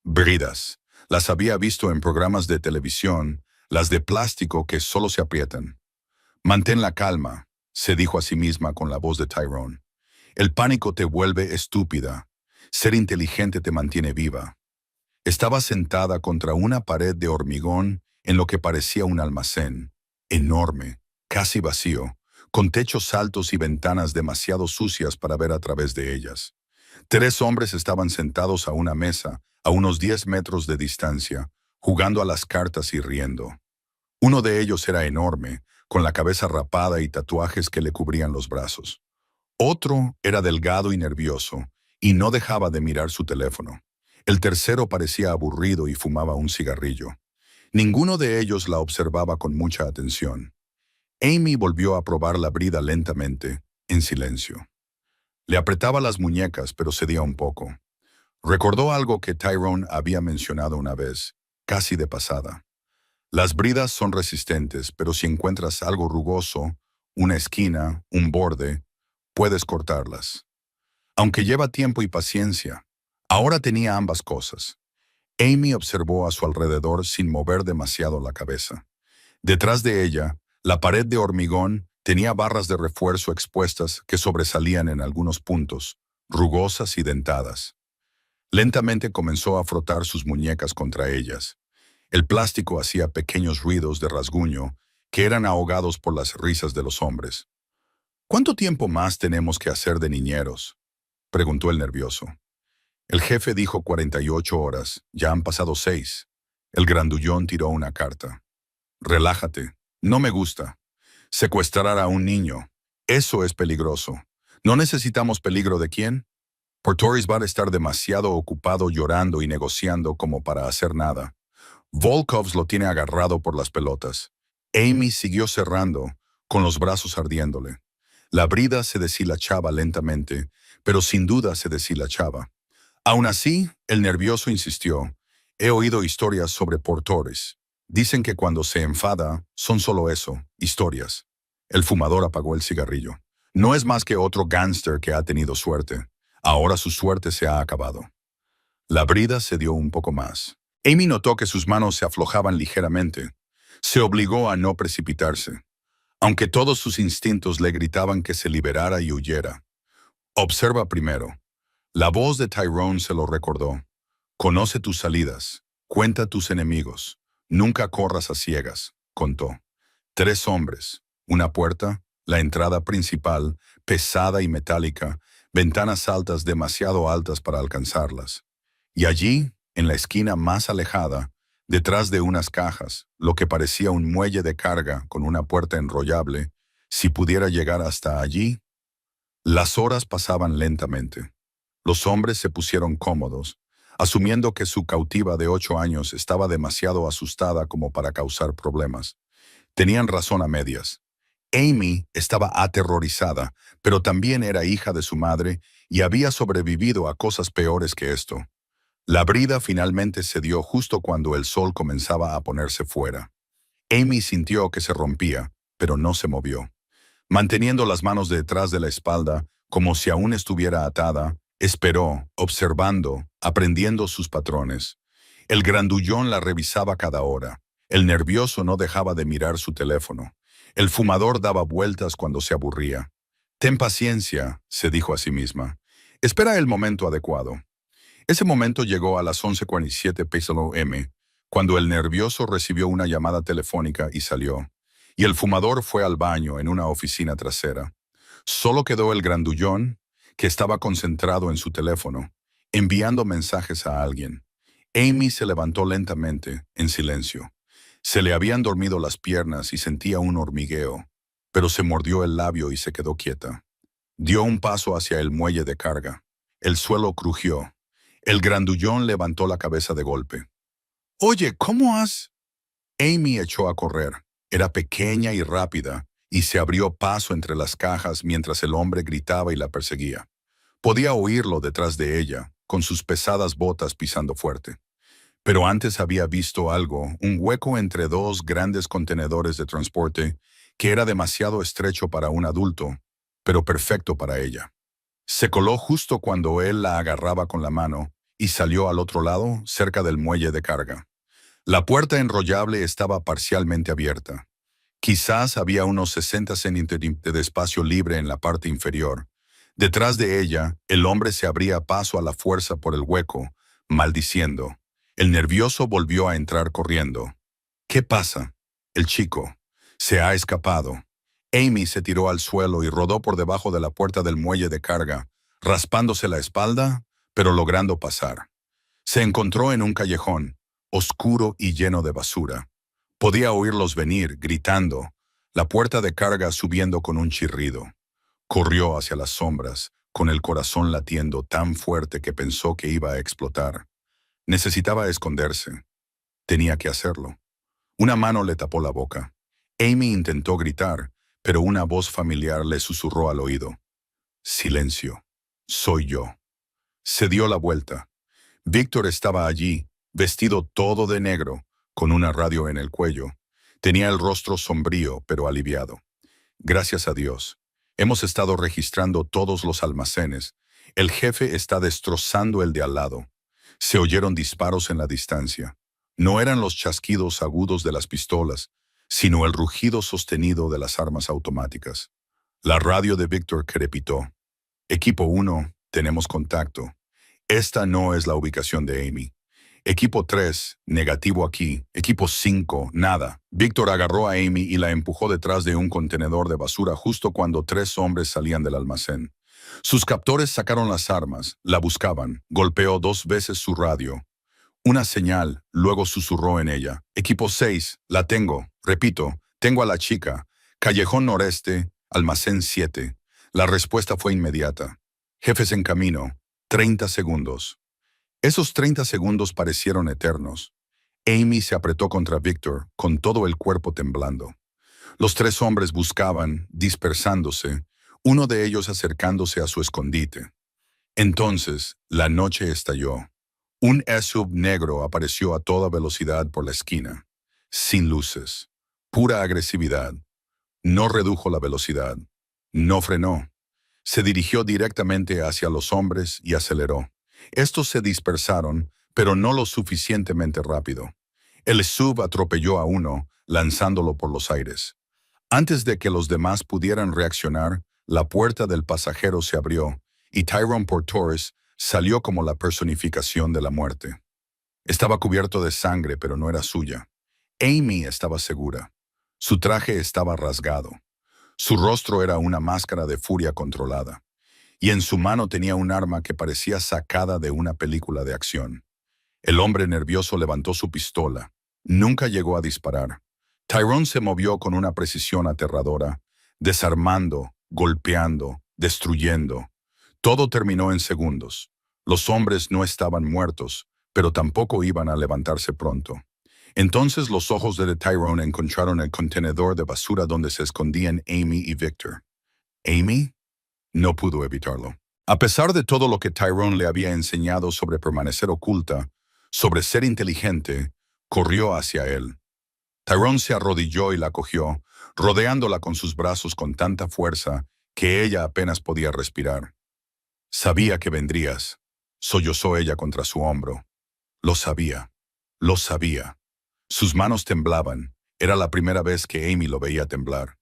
[SPEAKER 1] Bridas. Las había visto en programas de televisión, las de plástico que solo se aprietan. Mantén la calma, se dijo a sí misma con la voz de Tyrone. El pánico te vuelve estúpida. Ser inteligente te mantiene viva. Estaba sentada contra una pared de hormigón en lo que parecía un almacén, enorme, casi vacío, con techos altos y ventanas demasiado sucias para ver a través de ellas. 3 hombres estaban sentados a una mesa, a unos 10 metros de distancia, jugando a las cartas y riendo. Uno de ellos era enorme, con la cabeza rapada y tatuajes que le cubrían los brazos. Otro era delgado y nervioso, y no dejaba de mirar su teléfono. El tercero parecía aburrido y fumaba un cigarrillo. Ninguno de ellos la observaba con mucha atención. Amy volvió a probar la brida lentamente, en silencio. Le apretaba las muñecas, pero cedía un poco. Recordó algo que Tyrone había mencionado una vez, casi de pasada. Las bridas son resistentes, pero si encuentras algo rugoso, una esquina, un borde, puedes cortarlas. Aunque lleva tiempo y paciencia, ahora tenía ambas cosas. Amy observó a su alrededor sin mover demasiado la cabeza. Detrás de ella, la pared de hormigón tenía barras de refuerzo expuestas que sobresalían en algunos puntos, rugosas y dentadas. Lentamente comenzó a frotar sus muñecas contra ellas. El plástico hacía pequeños ruidos de rasguño que eran ahogados por las risas de los hombres. ¿Cuánto tiempo más tenemos que hacer de niñeros?, preguntó el nervioso. El jefe dijo 48 horas, ya han pasado 6. El grandullón tiró una carta. Relájate, no me gusta. Secuestrar a un niño, eso es peligroso. ¿No necesitamos peligro de quién? Portores va a estar demasiado ocupado llorando y negociando como para hacer nada. Volkovs lo tiene agarrado por las pelotas. Amy siguió cerrando, con los brazos ardiéndole. La brida se deshilachaba lentamente, pero sin duda se deshilachaba. Aún así, el nervioso insistió. He oído historias sobre Portores. Dicen que cuando se enfada, son solo eso, historias. El fumador apagó el cigarrillo. No es más que otro gángster que ha tenido suerte. Ahora su suerte se ha acabado. La brida se dio un poco más. Amy notó que sus manos se aflojaban ligeramente. Se obligó a no precipitarse, aunque todos sus instintos le gritaban que se liberara y huyera. Observa primero. La voz de Tyrone se lo recordó. Conoce tus salidas, cuenta tus enemigos, nunca corras a ciegas, contó. 3 hombres, una puerta, la entrada principal, pesada y metálica, ventanas altas demasiado altas para alcanzarlas. Y allí, en la esquina más alejada, detrás de unas cajas, lo que parecía un muelle de carga con una puerta enrollable, si pudiera llegar hasta allí. Las horas pasaban lentamente. Los hombres se pusieron cómodos, asumiendo que su cautiva de 8 años estaba demasiado asustada como para causar problemas. Tenían razón a medias. Amy estaba aterrorizada, pero también era hija de su madre y había sobrevivido a cosas peores que esto. La brida finalmente se dio justo cuando el sol comenzaba a ponerse fuera. Amy sintió que se rompía, pero no se movió. Manteniendo las manos detrás de la espalda, como si aún estuviera atada, esperó, observando, aprendiendo sus patrones. El grandullón la revisaba cada hora. El nervioso no dejaba de mirar su teléfono. El fumador daba vueltas cuando se aburría. Ten paciencia, se dijo a sí misma. Espera el momento adecuado. Ese momento llegó a las 11:47 p.m., cuando el nervioso recibió una llamada telefónica y salió. Y el fumador fue al baño en una oficina trasera. Solo quedó el grandullón, que estaba concentrado en su teléfono, enviando mensajes a alguien. Amy se levantó lentamente, en silencio. Se le habían dormido las piernas y sentía un hormigueo, pero se mordió el labio y se quedó quieta. Dio un paso hacia el muelle de carga. El suelo crujió. El grandullón levantó la cabeza de golpe. «Oye, ¿cómo has...?» Amy echó a correr. Era pequeña y rápida, y se abrió paso entre las cajas mientras el hombre gritaba y la perseguía. Podía oírlo detrás de ella, con sus pesadas botas pisando fuerte. Pero antes había visto algo, un hueco entre dos grandes contenedores de transporte, que era demasiado estrecho para un adulto, pero perfecto para ella. Se coló justo cuando él la agarraba con la mano y salió al otro lado, cerca del muelle de carga. La puerta enrollable estaba parcialmente abierta. Quizás había unos 60 centímetros de espacio libre en la parte inferior. Detrás de ella, el hombre se abría paso a la fuerza por el hueco, maldiciendo. El nervioso volvió a entrar corriendo. «¿Qué pasa?» «El chico. Se ha escapado». Amy se tiró al suelo y rodó por debajo de la puerta del muelle de carga, raspándose la espalda, pero logrando pasar. Se encontró en un callejón, oscuro y lleno de basura. Podía oírlos venir, gritando, la puerta de carga subiendo con un chirrido. Corrió hacia las sombras, con el corazón latiendo tan fuerte que pensó que iba a explotar. Necesitaba esconderse. Tenía que hacerlo. Una mano le tapó la boca. Amy intentó gritar, pero una voz familiar le susurró al oído. «Silencio. Soy yo». Se dio la vuelta. Víctor estaba allí, vestido todo de negro, con una radio en el cuello. Tenía el rostro sombrío, pero aliviado. «Gracias a Dios. Hemos estado registrando todos los almacenes. El jefe está destrozando el de al lado». Se oyeron disparos en la distancia. No eran los chasquidos agudos de las pistolas, sino el rugido sostenido de las armas automáticas. La radio de Víctor crepitó. «Equipo 1, tenemos contacto. Esta no es la ubicación de Amy. Equipo 3, negativo aquí. Equipo 5, nada». Víctor agarró a Amy y la empujó detrás de un contenedor de basura justo cuando 3 hombres salían del almacén. Sus captores sacaron las armas, la buscaban, golpeó 2 veces su radio. Una señal, luego susurró en ella. «Equipo 6, la tengo. Repito, tengo a la chica. Callejón Noreste, almacén 7». La respuesta fue inmediata. «Jefes en camino. 30 segundos». Esos 30 segundos parecieron eternos. Amy se apretó contra Víctor, con todo el cuerpo temblando. Los 3 hombres buscaban, dispersándose, uno de ellos acercándose a su escondite. Entonces, la noche estalló. Un SUV negro apareció a toda velocidad por la esquina. Sin luces. Pura agresividad. No redujo la velocidad. No frenó. Se dirigió directamente hacia los hombres y aceleró. Estos se dispersaron, pero no lo suficientemente rápido. El SUV atropelló a uno, lanzándolo por los aires. Antes de que los demás pudieran reaccionar, la puerta del pasajero se abrió y Tyrone Portores salió como la personificación de la muerte. Estaba cubierto de sangre, pero no era suya. Amy estaba segura. Su traje estaba rasgado. Su rostro era una máscara de furia controlada. Y en su mano tenía un arma que parecía sacada de una película de acción. El hombre nervioso levantó su pistola. Nunca llegó a disparar. Tyrone se movió con una precisión aterradora, desarmando, golpeando, destruyendo. Todo terminó en segundos. Los hombres no estaban muertos, pero tampoco iban a levantarse pronto. Entonces los ojos de Tyrone encontraron el contenedor de basura donde se escondían Amy y Victor. Amy no pudo evitarlo. A pesar de todo lo que Tyrone le había enseñado sobre permanecer oculta, sobre ser inteligente, corrió hacia él. Tyrone se arrodilló y la cogió, rodeándola con sus brazos con tanta fuerza que ella apenas podía respirar. Sabía que vendrías, sollozó ella contra su hombro. Lo sabía, lo sabía. Sus manos temblaban. Era la primera vez que Amy lo veía temblar.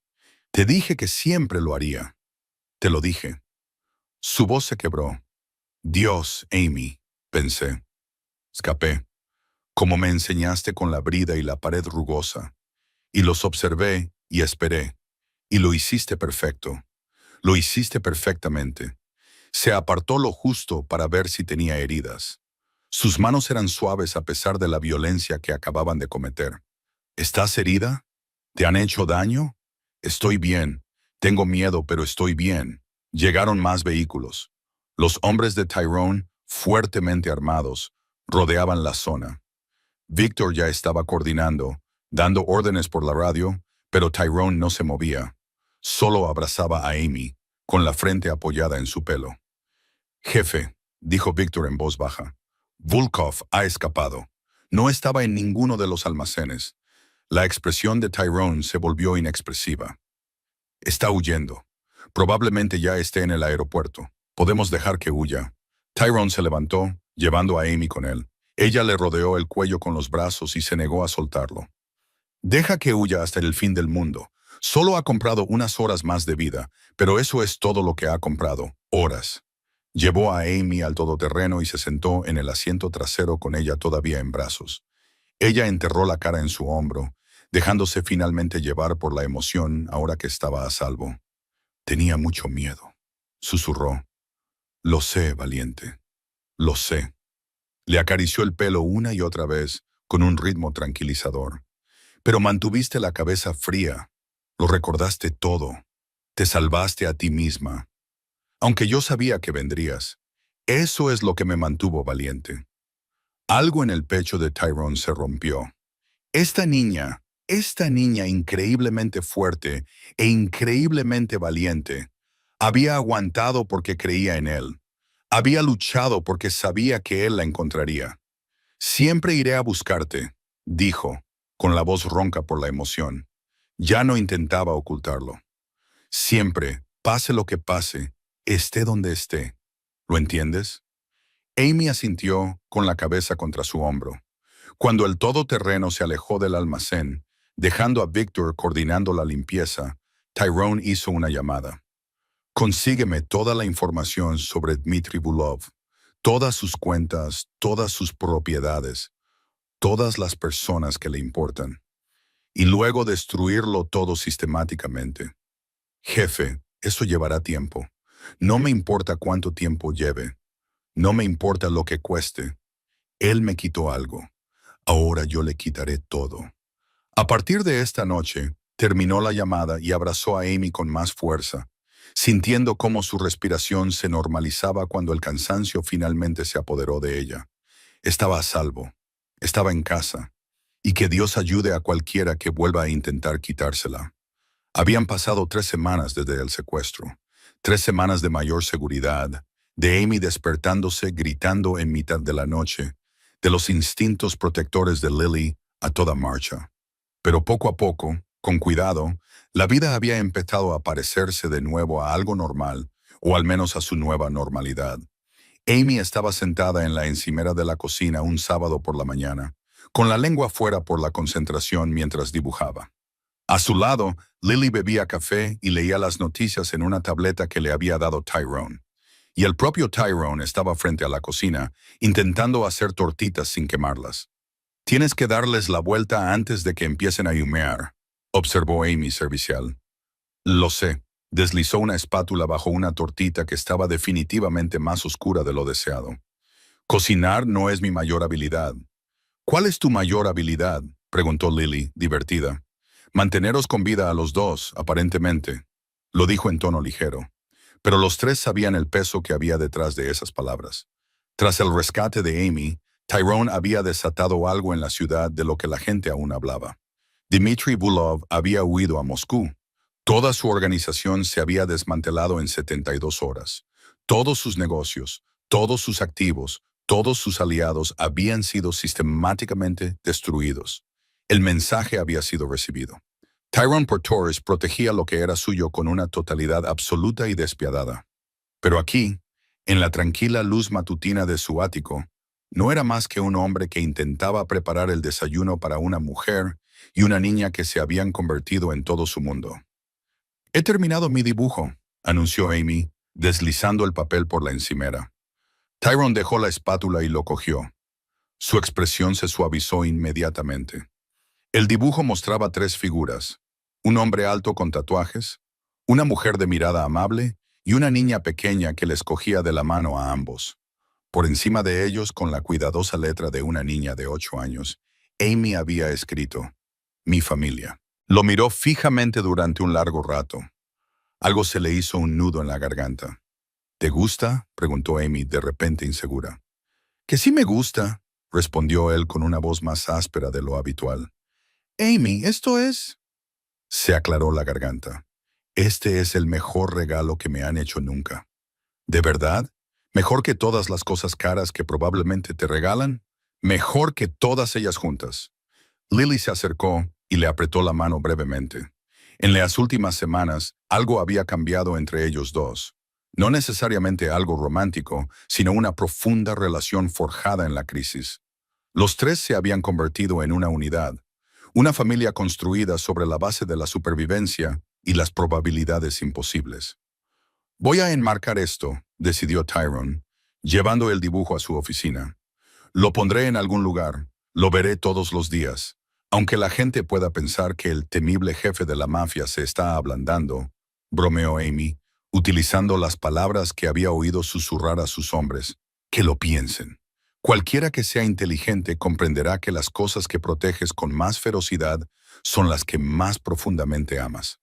[SPEAKER 1] Te dije que siempre lo haría. Te lo dije. Su voz se quebró. Dios, Amy, pensé. Escapé, como me enseñaste con la brida y la pared rugosa. Y los observé y esperé. Y lo hiciste perfecto. Lo hiciste perfectamente. Se apartó lo justo para ver si tenía heridas. Sus manos eran suaves a pesar de la violencia que acababan de cometer. ¿Estás herida? ¿Te han hecho daño? Estoy bien. Tengo miedo, pero estoy bien. Llegaron más vehículos. Los hombres de Tyrone, fuertemente armados, rodeaban la zona. Victor ya estaba coordinando, dando órdenes por la radio, pero Tyrone no se movía. Solo abrazaba a Amy, con la frente apoyada en su pelo. Jefe, dijo Victor en voz baja, Volkov ha escapado. No estaba en ninguno de los almacenes. La expresión de Tyrone se volvió inexpresiva. Está huyendo. Probablemente ya esté en el aeropuerto. Podemos dejar que huya. Tyrone se levantó, llevando a Amy con él. Ella le rodeó el cuello con los brazos y se negó a soltarlo. Deja que huya hasta el fin del mundo. Solo ha comprado unas horas más de vida, pero eso es todo lo que ha comprado, horas. Llevó a Amy al todoterreno y se sentó en el asiento trasero con ella todavía en brazos. Ella enterró la cara en su hombro, dejándose finalmente llevar por la emoción ahora que estaba a salvo. Tenía mucho miedo, susurró. Lo sé, valiente. Lo sé. Le acarició el pelo una y otra vez, con un ritmo tranquilizador. Pero mantuviste la cabeza fría. Lo recordaste todo. Te salvaste a ti misma. Aunque yo sabía que vendrías. Eso es lo que me mantuvo valiente. Algo en el pecho de Tyrone se rompió. Esta niña increíblemente fuerte e increíblemente valiente, había aguantado porque creía en él. Había luchado porque sabía que él la encontraría. Siempre iré a buscarte, dijo, con la voz ronca por la emoción. Ya no intentaba ocultarlo. Siempre, pase lo que pase, esté donde esté. ¿Lo entiendes? Amy asintió con la cabeza contra su hombro. Cuando el todoterreno se alejó del almacén, dejando a Victor coordinando la limpieza, Tyrone hizo una llamada. Consígueme toda la información sobre Dmitry Bulov, todas sus cuentas, todas sus propiedades, todas las personas que le importan, y luego destruirlo todo sistemáticamente. Jefe, eso llevará tiempo. No me importa cuánto tiempo lleve. No me importa lo que cueste. Él me quitó algo. Ahora yo le quitaré todo. A partir de esta noche, terminó la llamada y abrazó a Amy con más fuerza, sintiendo cómo su respiración se normalizaba cuando el cansancio finalmente se apoderó de ella. Estaba a salvo, estaba en casa, y que Dios ayude a cualquiera que vuelva a intentar quitársela. Habían pasado 3 semanas desde el secuestro, 3 semanas de mayor seguridad, de Amy despertándose gritando en mitad de la noche, de los instintos protectores de Lily a toda marcha. Pero poco a poco, con cuidado, la vida había empezado a parecerse de nuevo a algo normal, o al menos a su nueva normalidad. Amy estaba sentada en la encimera de la cocina un sábado por la mañana, con la lengua fuera por la concentración mientras dibujaba. A su lado, Lily bebía café y leía las noticias en una tableta que le había dado Tyrone. Y el propio Tyrone estaba frente a la cocina, intentando hacer tortitas sin quemarlas. Tienes que darles la vuelta antes de que empiecen a humear, observó Amy servicial. Lo sé. Deslizó una espátula bajo una tortita que estaba definitivamente más oscura de lo deseado. Cocinar no es mi mayor habilidad. ¿Cuál es tu mayor habilidad?, preguntó Lily, divertida. Manteneros con vida a los dos, aparentemente, lo dijo en tono ligero. Pero los tres sabían el peso que había detrás de esas palabras. Tras el rescate de Amy, Tyrone había desatado algo en la ciudad de lo que la gente aún hablaba. Dmitry Bulov había huido a Moscú. Toda su organización se había desmantelado en 72 horas. Todos sus negocios, todos sus activos, todos sus aliados habían sido sistemáticamente destruidos. El mensaje había sido recibido. Tyrone Portores protegía lo que era suyo con una totalidad absoluta y despiadada. Pero aquí, en la tranquila luz matutina de su ático, no era más que un hombre que intentaba preparar el desayuno para una mujer y una niña que se habían convertido en todo su mundo. «He terminado mi dibujo», anunció Amy, deslizando el papel por la encimera. Tyrone dejó la espátula y lo cogió. Su expresión se suavizó inmediatamente. El dibujo mostraba 3 figuras: un hombre alto con tatuajes, una mujer de mirada amable y una niña pequeña que les cogía de la mano a ambos. Por encima de ellos, con la cuidadosa letra de una niña de 8 años, Amy había escrito: «Mi familia». Lo miró fijamente durante un largo rato. Algo se le hizo un nudo en la garganta. «¿Te gusta?», preguntó Amy, de repente insegura. «Que sí me gusta», respondió él con una voz más áspera de lo habitual. «Amy, esto es...» Se aclaró la garganta. «Este es el mejor regalo que me han hecho nunca». «¿De verdad? ¿Mejor que todas las cosas caras que probablemente te regalan? Mejor que todas ellas juntas». Lily se acercó y le apretó la mano brevemente. En las últimas semanas, algo había cambiado entre ellos dos. No necesariamente algo romántico, sino una profunda relación forjada en la crisis. Los 3 se habían convertido en una unidad, una familia construida sobre la base de la supervivencia y las probabilidades imposibles. «Voy a enmarcar esto», decidió Tyrone, llevando el dibujo a su oficina. «Lo pondré en algún lugar, lo veré todos los días. Aunque la gente pueda pensar que el temible jefe de la mafia se está ablandando», bromeó Amy, utilizando las palabras que había oído susurrar a sus hombres. «Que lo piensen. Cualquiera que sea inteligente comprenderá que las cosas que proteges con más ferocidad son las que más profundamente amas».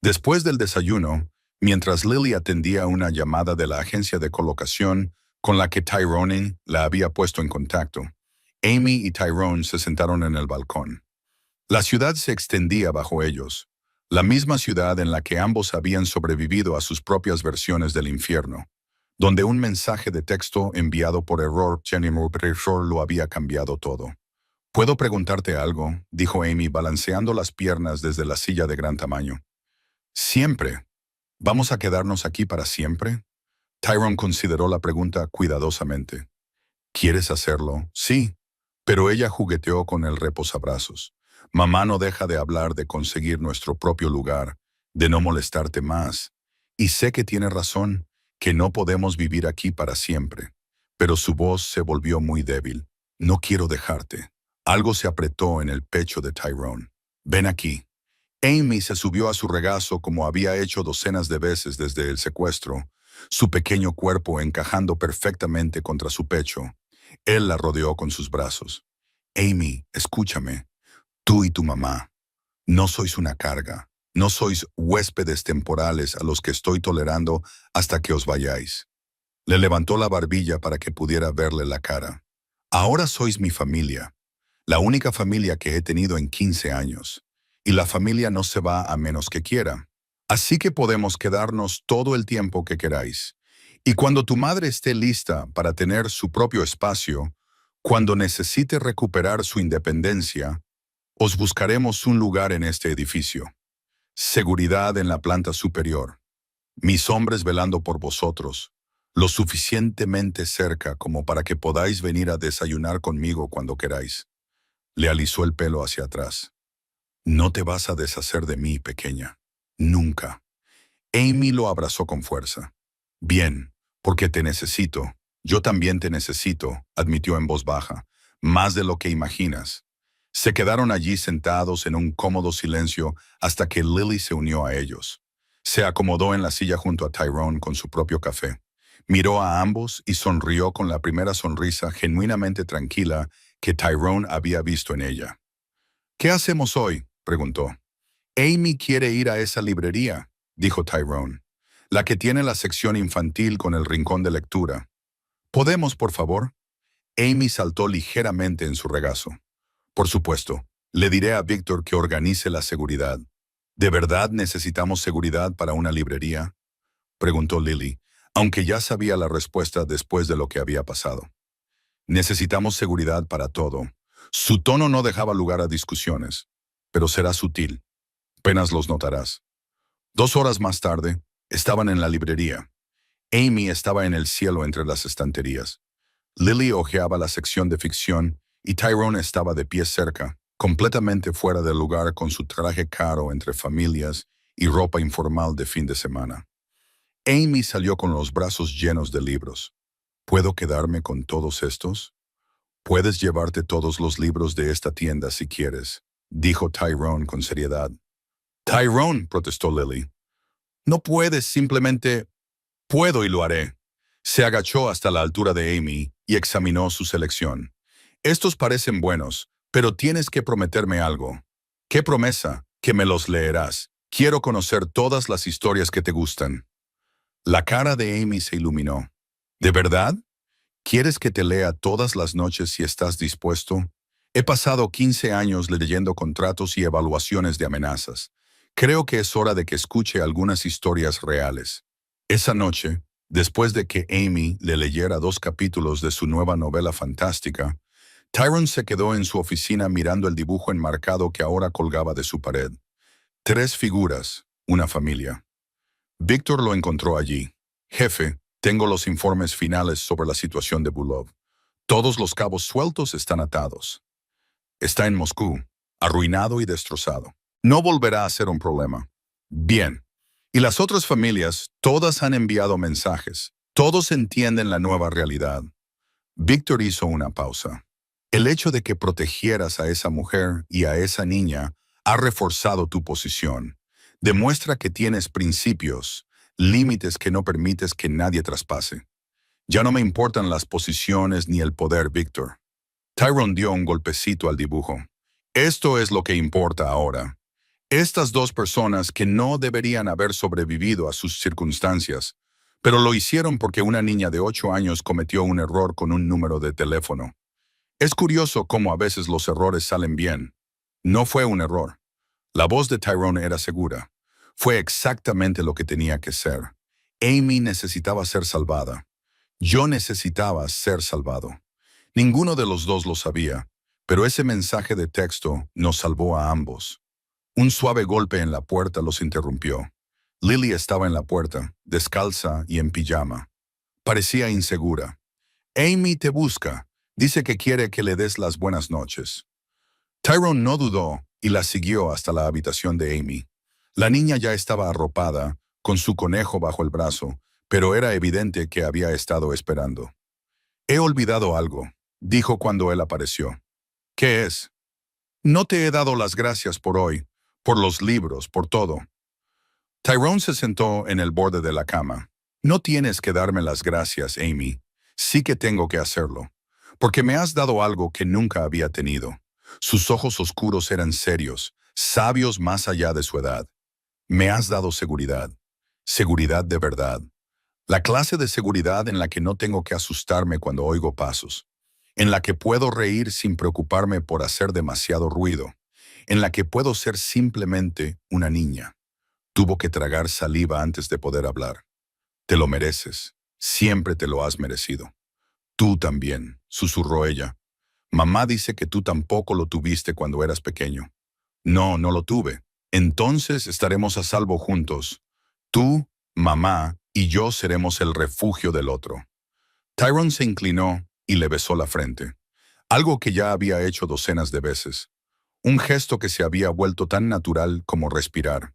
[SPEAKER 1] Después del desayuno, mientras Lily atendía una llamada de la agencia de colocación con la que Tyrone la había puesto en contacto, Amy y Tyrone se sentaron en el balcón. La ciudad se extendía bajo ellos, la misma ciudad en la que ambos habían sobrevivido a sus propias versiones del infierno, donde un mensaje de texto enviado por error lo había cambiado todo. «¿Puedo preguntarte algo?», dijo Amy, balanceando las piernas desde la silla de gran tamaño. «¿Siempre? ¿Vamos a quedarnos aquí para siempre?». Tyrone consideró la pregunta cuidadosamente. «¿Quieres hacerlo?». «Sí». Pero ella jugueteó con el reposabrazos. «Mamá no deja de hablar de conseguir nuestro propio lugar, de no molestarte más. Y sé que tiene razón, que no podemos vivir aquí para siempre». Pero su voz se volvió muy débil. «No quiero dejarte». Algo se apretó en el pecho de Tyrone. «Ven aquí». Amy se subió a su regazo como había hecho docenas de veces desde el secuestro, su pequeño cuerpo encajando perfectamente contra su pecho. Él la rodeó con sus brazos. «Amy, escúchame. Tú y tu mamá. No sois una carga. No sois huéspedes temporales a los que estoy tolerando hasta que os vayáis». Le levantó la barbilla para que pudiera verle la cara. «Ahora sois mi familia, la única familia que he tenido en 15 años. Y la familia no se va a menos que quiera. Así que podemos quedarnos todo el tiempo que queráis. Y cuando tu madre esté lista para tener su propio espacio, cuando necesite recuperar su independencia, os buscaremos un lugar en este edificio. Seguridad en la planta superior. Mis hombres velando por vosotros, lo suficientemente cerca como para que podáis venir a desayunar conmigo cuando queráis». Le alisó el pelo hacia atrás. «No te vas a deshacer de mí, pequeña. Nunca». Amy lo abrazó con fuerza. «Bien, porque te necesito. Yo también te necesito», admitió en voz baja. «Más de lo que imaginas». Se quedaron allí sentados en un cómodo silencio hasta que Lily se unió a ellos. Se acomodó en la silla junto a Tyrone con su propio café. Miró a ambos y sonrió con la primera sonrisa genuinamente tranquila que Tyrone había visto en ella. «¿Qué hacemos hoy?», preguntó. «Amy quiere ir a esa librería», dijo Tyrone, «la que tiene la sección infantil con el rincón de lectura». «¿Podemos, por favor?». Amy saltó ligeramente en su regazo. Por supuesto, le diré a Víctor que organice la seguridad. ¿De verdad necesitamos seguridad para una librería?, preguntó Lily, aunque ya sabía la respuesta después de lo que había pasado. Necesitamos seguridad para todo. Su tono no dejaba lugar a discusiones, pero será sutil. Apenas los notarás. 2 horas más tarde, estaban en la librería. Amy estaba en el cielo entre las estanterías. Lily hojeaba la sección de ficción y Tyrone estaba de pie cerca, completamente fuera de lugar con su traje caro entre familias y ropa informal de fin de semana. Amy salió con los brazos llenos de libros. ¿Puedo quedarme con todos estos? Puedes llevarte todos los libros de esta tienda si quieres, dijo Tyrone con seriedad. Tyrone, protestó Lily. No puedes simplemente... Puedo y lo haré. Se agachó hasta la altura de Amy y examinó su selección. Estos parecen buenos, pero tienes que prometerme algo. ¿Qué promesa? Que me los leerás. Quiero conocer todas las historias que te gustan. La cara de Amy se iluminó. ¿De verdad? ¿Quieres que te lea todas las noches si estás dispuesto? He pasado 15 años leyendo contratos y evaluaciones de amenazas. Creo que es hora de que escuche algunas historias reales. Esa noche, después de que Amy le leyera 2 capítulos de su nueva novela fantástica, Tyrone se quedó en su oficina mirando el dibujo enmarcado que ahora colgaba de su pared. 3 figuras, una familia. Víctor lo encontró allí. Jefe, tengo los informes finales sobre la situación de Bulov. Todos los cabos sueltos están atados. Está en Moscú, arruinado y destrozado. No volverá a ser un problema. Bien. Y las otras familias, todas han enviado mensajes. Todos entienden la nueva realidad. Víctor hizo una pausa. El hecho de que protegieras a esa mujer y a esa niña ha reforzado tu posición. Demuestra que tienes principios, límites que no permites que nadie traspase. Ya no me importan las posiciones ni el poder, Víctor. Tyrone dio un golpecito al dibujo. Esto es lo que importa ahora. Estas 2 personas que no deberían haber sobrevivido a sus circunstancias, pero lo hicieron porque una niña de 8 años cometió un error con un número de teléfono. Es curioso cómo a veces los errores salen bien. No fue un error. La voz de Tyrone era segura. Fue exactamente lo que tenía que ser. Amy necesitaba ser salvada. Yo necesitaba ser salvado. Ninguno de los dos lo sabía, pero ese mensaje de texto nos salvó a ambos. Un suave golpe en la puerta los interrumpió. Lily estaba en la puerta, descalza y en pijama. Parecía insegura. Amy te busca. Dice que quiere que le des las buenas noches. Tyrone no dudó y la siguió hasta la habitación de Amy. La niña ya estaba arropada, con su conejo bajo el brazo, pero era evidente que había estado esperando. He olvidado algo, dijo cuando él apareció. ¿Qué es? No te he dado las gracias por hoy, por los libros, por todo. Tyrone se sentó en el borde de la cama. No tienes que darme las gracias, Amy. Sí que tengo que hacerlo, porque me has dado algo que nunca había tenido. Sus ojos oscuros eran serios, sabios más allá de su edad. Me has dado seguridad. Seguridad de verdad. La clase de seguridad en la que no tengo que asustarme cuando oigo pasos. En la que puedo reír sin preocuparme por hacer demasiado ruido. En la que puedo ser simplemente una niña. Tuvo que tragar saliva antes de poder hablar. Te lo mereces. Siempre te lo has merecido. Tú también, susurró ella. Mamá dice que tú tampoco lo tuviste cuando eras pequeño. No, no lo tuve. Entonces estaremos a salvo juntos. Tú, mamá y yo seremos el refugio del otro. Tyrone se inclinó y le besó la frente. Algo que ya había hecho docenas de veces. Un gesto que se había vuelto tan natural como respirar.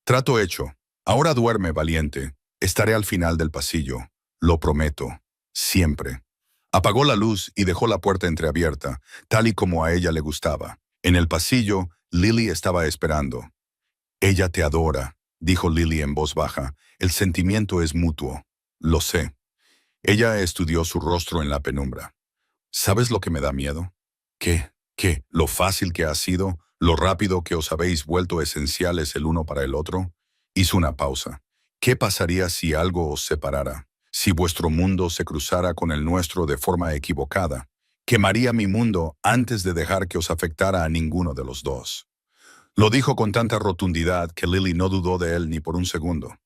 [SPEAKER 1] Trato hecho. Ahora duerme, valiente. Estaré al final del pasillo. Lo prometo. Siempre. Apagó la luz y dejó la puerta entreabierta, tal y como a ella le gustaba. En el pasillo, Lily estaba esperando. Ella te adora, dijo Lily en voz baja. El sentimiento es mutuo. Lo sé. Ella estudió su rostro en la penumbra. ¿Sabes lo que me da miedo? ¿Qué? ¿Qué? ¿Lo fácil que ha sido? ¿Lo rápido que os habéis vuelto esenciales el uno para el otro? Hizo una pausa. ¿Qué pasaría si algo os separara? Si vuestro mundo se cruzara con el nuestro de forma equivocada, Quemaría mi mundo antes de dejar que os afectara a ninguno de los dos. Lo dijo con tanta rotundidad que Lily no dudó de él ni por un segundo.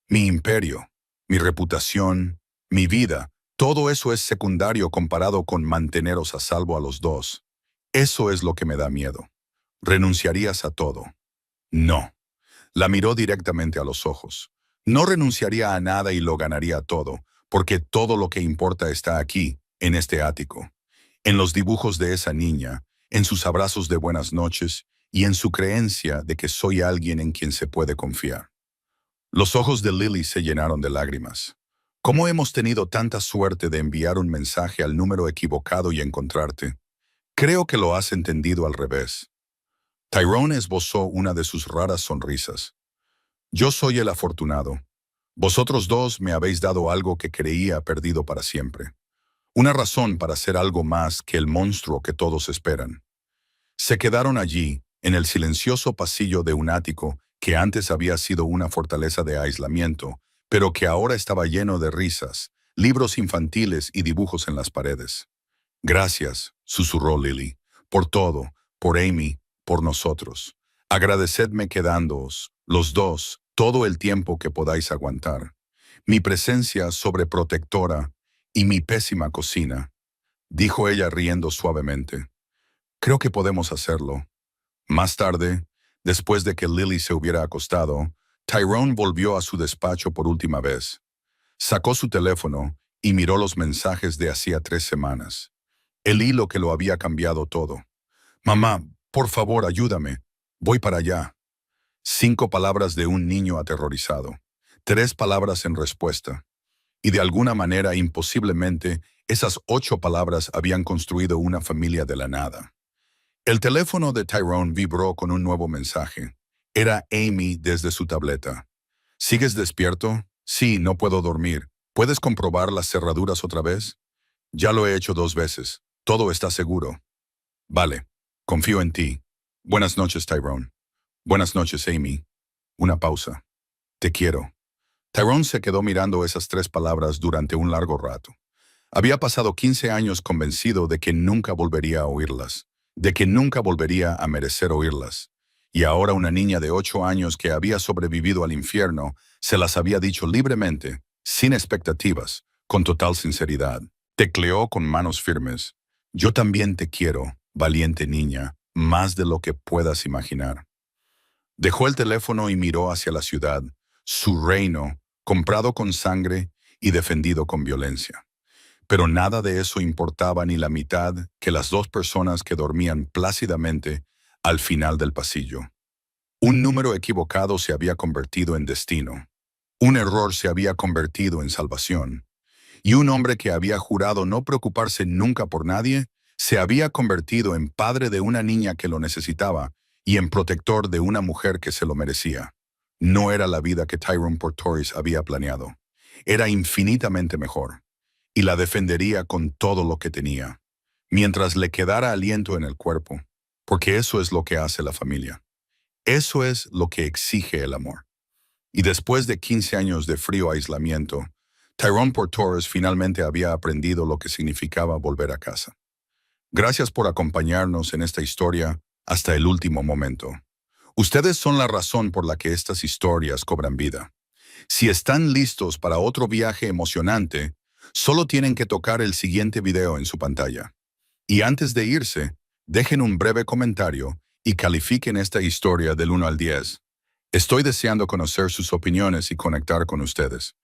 [SPEAKER 1] Mi imperio, mi reputación, mi vida, todo eso es secundario comparado con manteneros a salvo a los dos. Eso es lo que me da miedo. ¿Renunciarías a todo? No. La miró directamente a los ojos. No renunciaría a nada y lo ganaría todo, porque todo lo que importa está aquí, en este ático, en los dibujos de esa niña, en sus abrazos de buenas noches y en su creencia de que soy alguien en quien se puede confiar. Los ojos de Lily se llenaron de lágrimas. ¿Cómo hemos tenido tanta suerte de enviar un mensaje al número equivocado y encontrarte? Creo que lo has entendido al revés. Tyrone esbozó una de sus raras sonrisas. Yo soy el afortunado. Vosotros dos me habéis dado algo que creía perdido para siempre. Una razón para ser algo más que el monstruo que todos esperan. Se quedaron allí, en el silencioso pasillo de un ático que antes había sido una fortaleza de aislamiento, pero que ahora estaba lleno de risas, libros infantiles y dibujos en las paredes. Gracias, susurró Lily, por todo, por Amy, por nosotros. Agradecedme quedándoos, los dos, todo el tiempo que podáis aguantar. Mi presencia sobreprotectora y mi pésima cocina, dijo ella riendo suavemente. Creo que podemos hacerlo. Más tarde, después de que Lily se hubiera acostado, Tyrone volvió a su despacho por última vez. Sacó su teléfono y miró los mensajes de hacía 3 semanas. El hilo que lo había cambiado todo. Mamá, por favor, ayúdame. Voy para allá. 5 palabras de un niño aterrorizado. 3 palabras en respuesta. Y de alguna manera, imposiblemente, esas 8 palabras habían construido una familia de la nada. El teléfono de Tyrone vibró con un nuevo mensaje. Era Amy desde su tableta. ¿Sigues despierto? Sí, no puedo dormir. ¿Puedes comprobar las cerraduras otra vez? Ya lo he hecho 2 veces. Todo está seguro. Vale. Confío en ti. Buenas noches, Tyrone. Buenas noches, Amy. Una pausa. Te quiero. Tyrone se quedó mirando esas 3 palabras durante un largo rato. Había pasado 15 años convencido de que nunca volvería a oírlas, de que nunca volvería a merecer oírlas. Y ahora una niña de 8 años que había sobrevivido al infierno se las había dicho libremente, sin expectativas, con total sinceridad. Tecleó con manos firmes. Yo también te quiero, valiente niña, más de lo que puedas imaginar. Dejó el teléfono y miró hacia la ciudad, su reino, comprado con sangre y defendido con violencia. Pero nada de eso importaba ni la mitad que las 2 personas que dormían plácidamente al final del pasillo. Un número equivocado se había convertido en destino. Un error se había convertido en salvación. Y un hombre que había jurado no preocuparse nunca por nadie, se había convertido en padre de una niña que lo necesitaba y en protector de una mujer que se lo merecía. No era la vida que Tyrone Portoris había planeado. Era infinitamente mejor. Y la defendería con todo lo que tenía, mientras le quedara aliento en el cuerpo, porque eso es lo que hace la familia. Eso es lo que exige el amor. Y después de 15 años de frío aislamiento, Tyrone Portoris finalmente había aprendido lo que significaba volver a casa. Gracias por acompañarnos en esta historia hasta el último momento. Ustedes son la razón por la que estas historias cobran vida. Si están listos para otro viaje emocionante, solo tienen que tocar el siguiente video en su pantalla. Y antes de irse, dejen un breve comentario y califiquen esta historia del 1 al 10. Estoy deseando conocer sus opiniones y conectar con ustedes.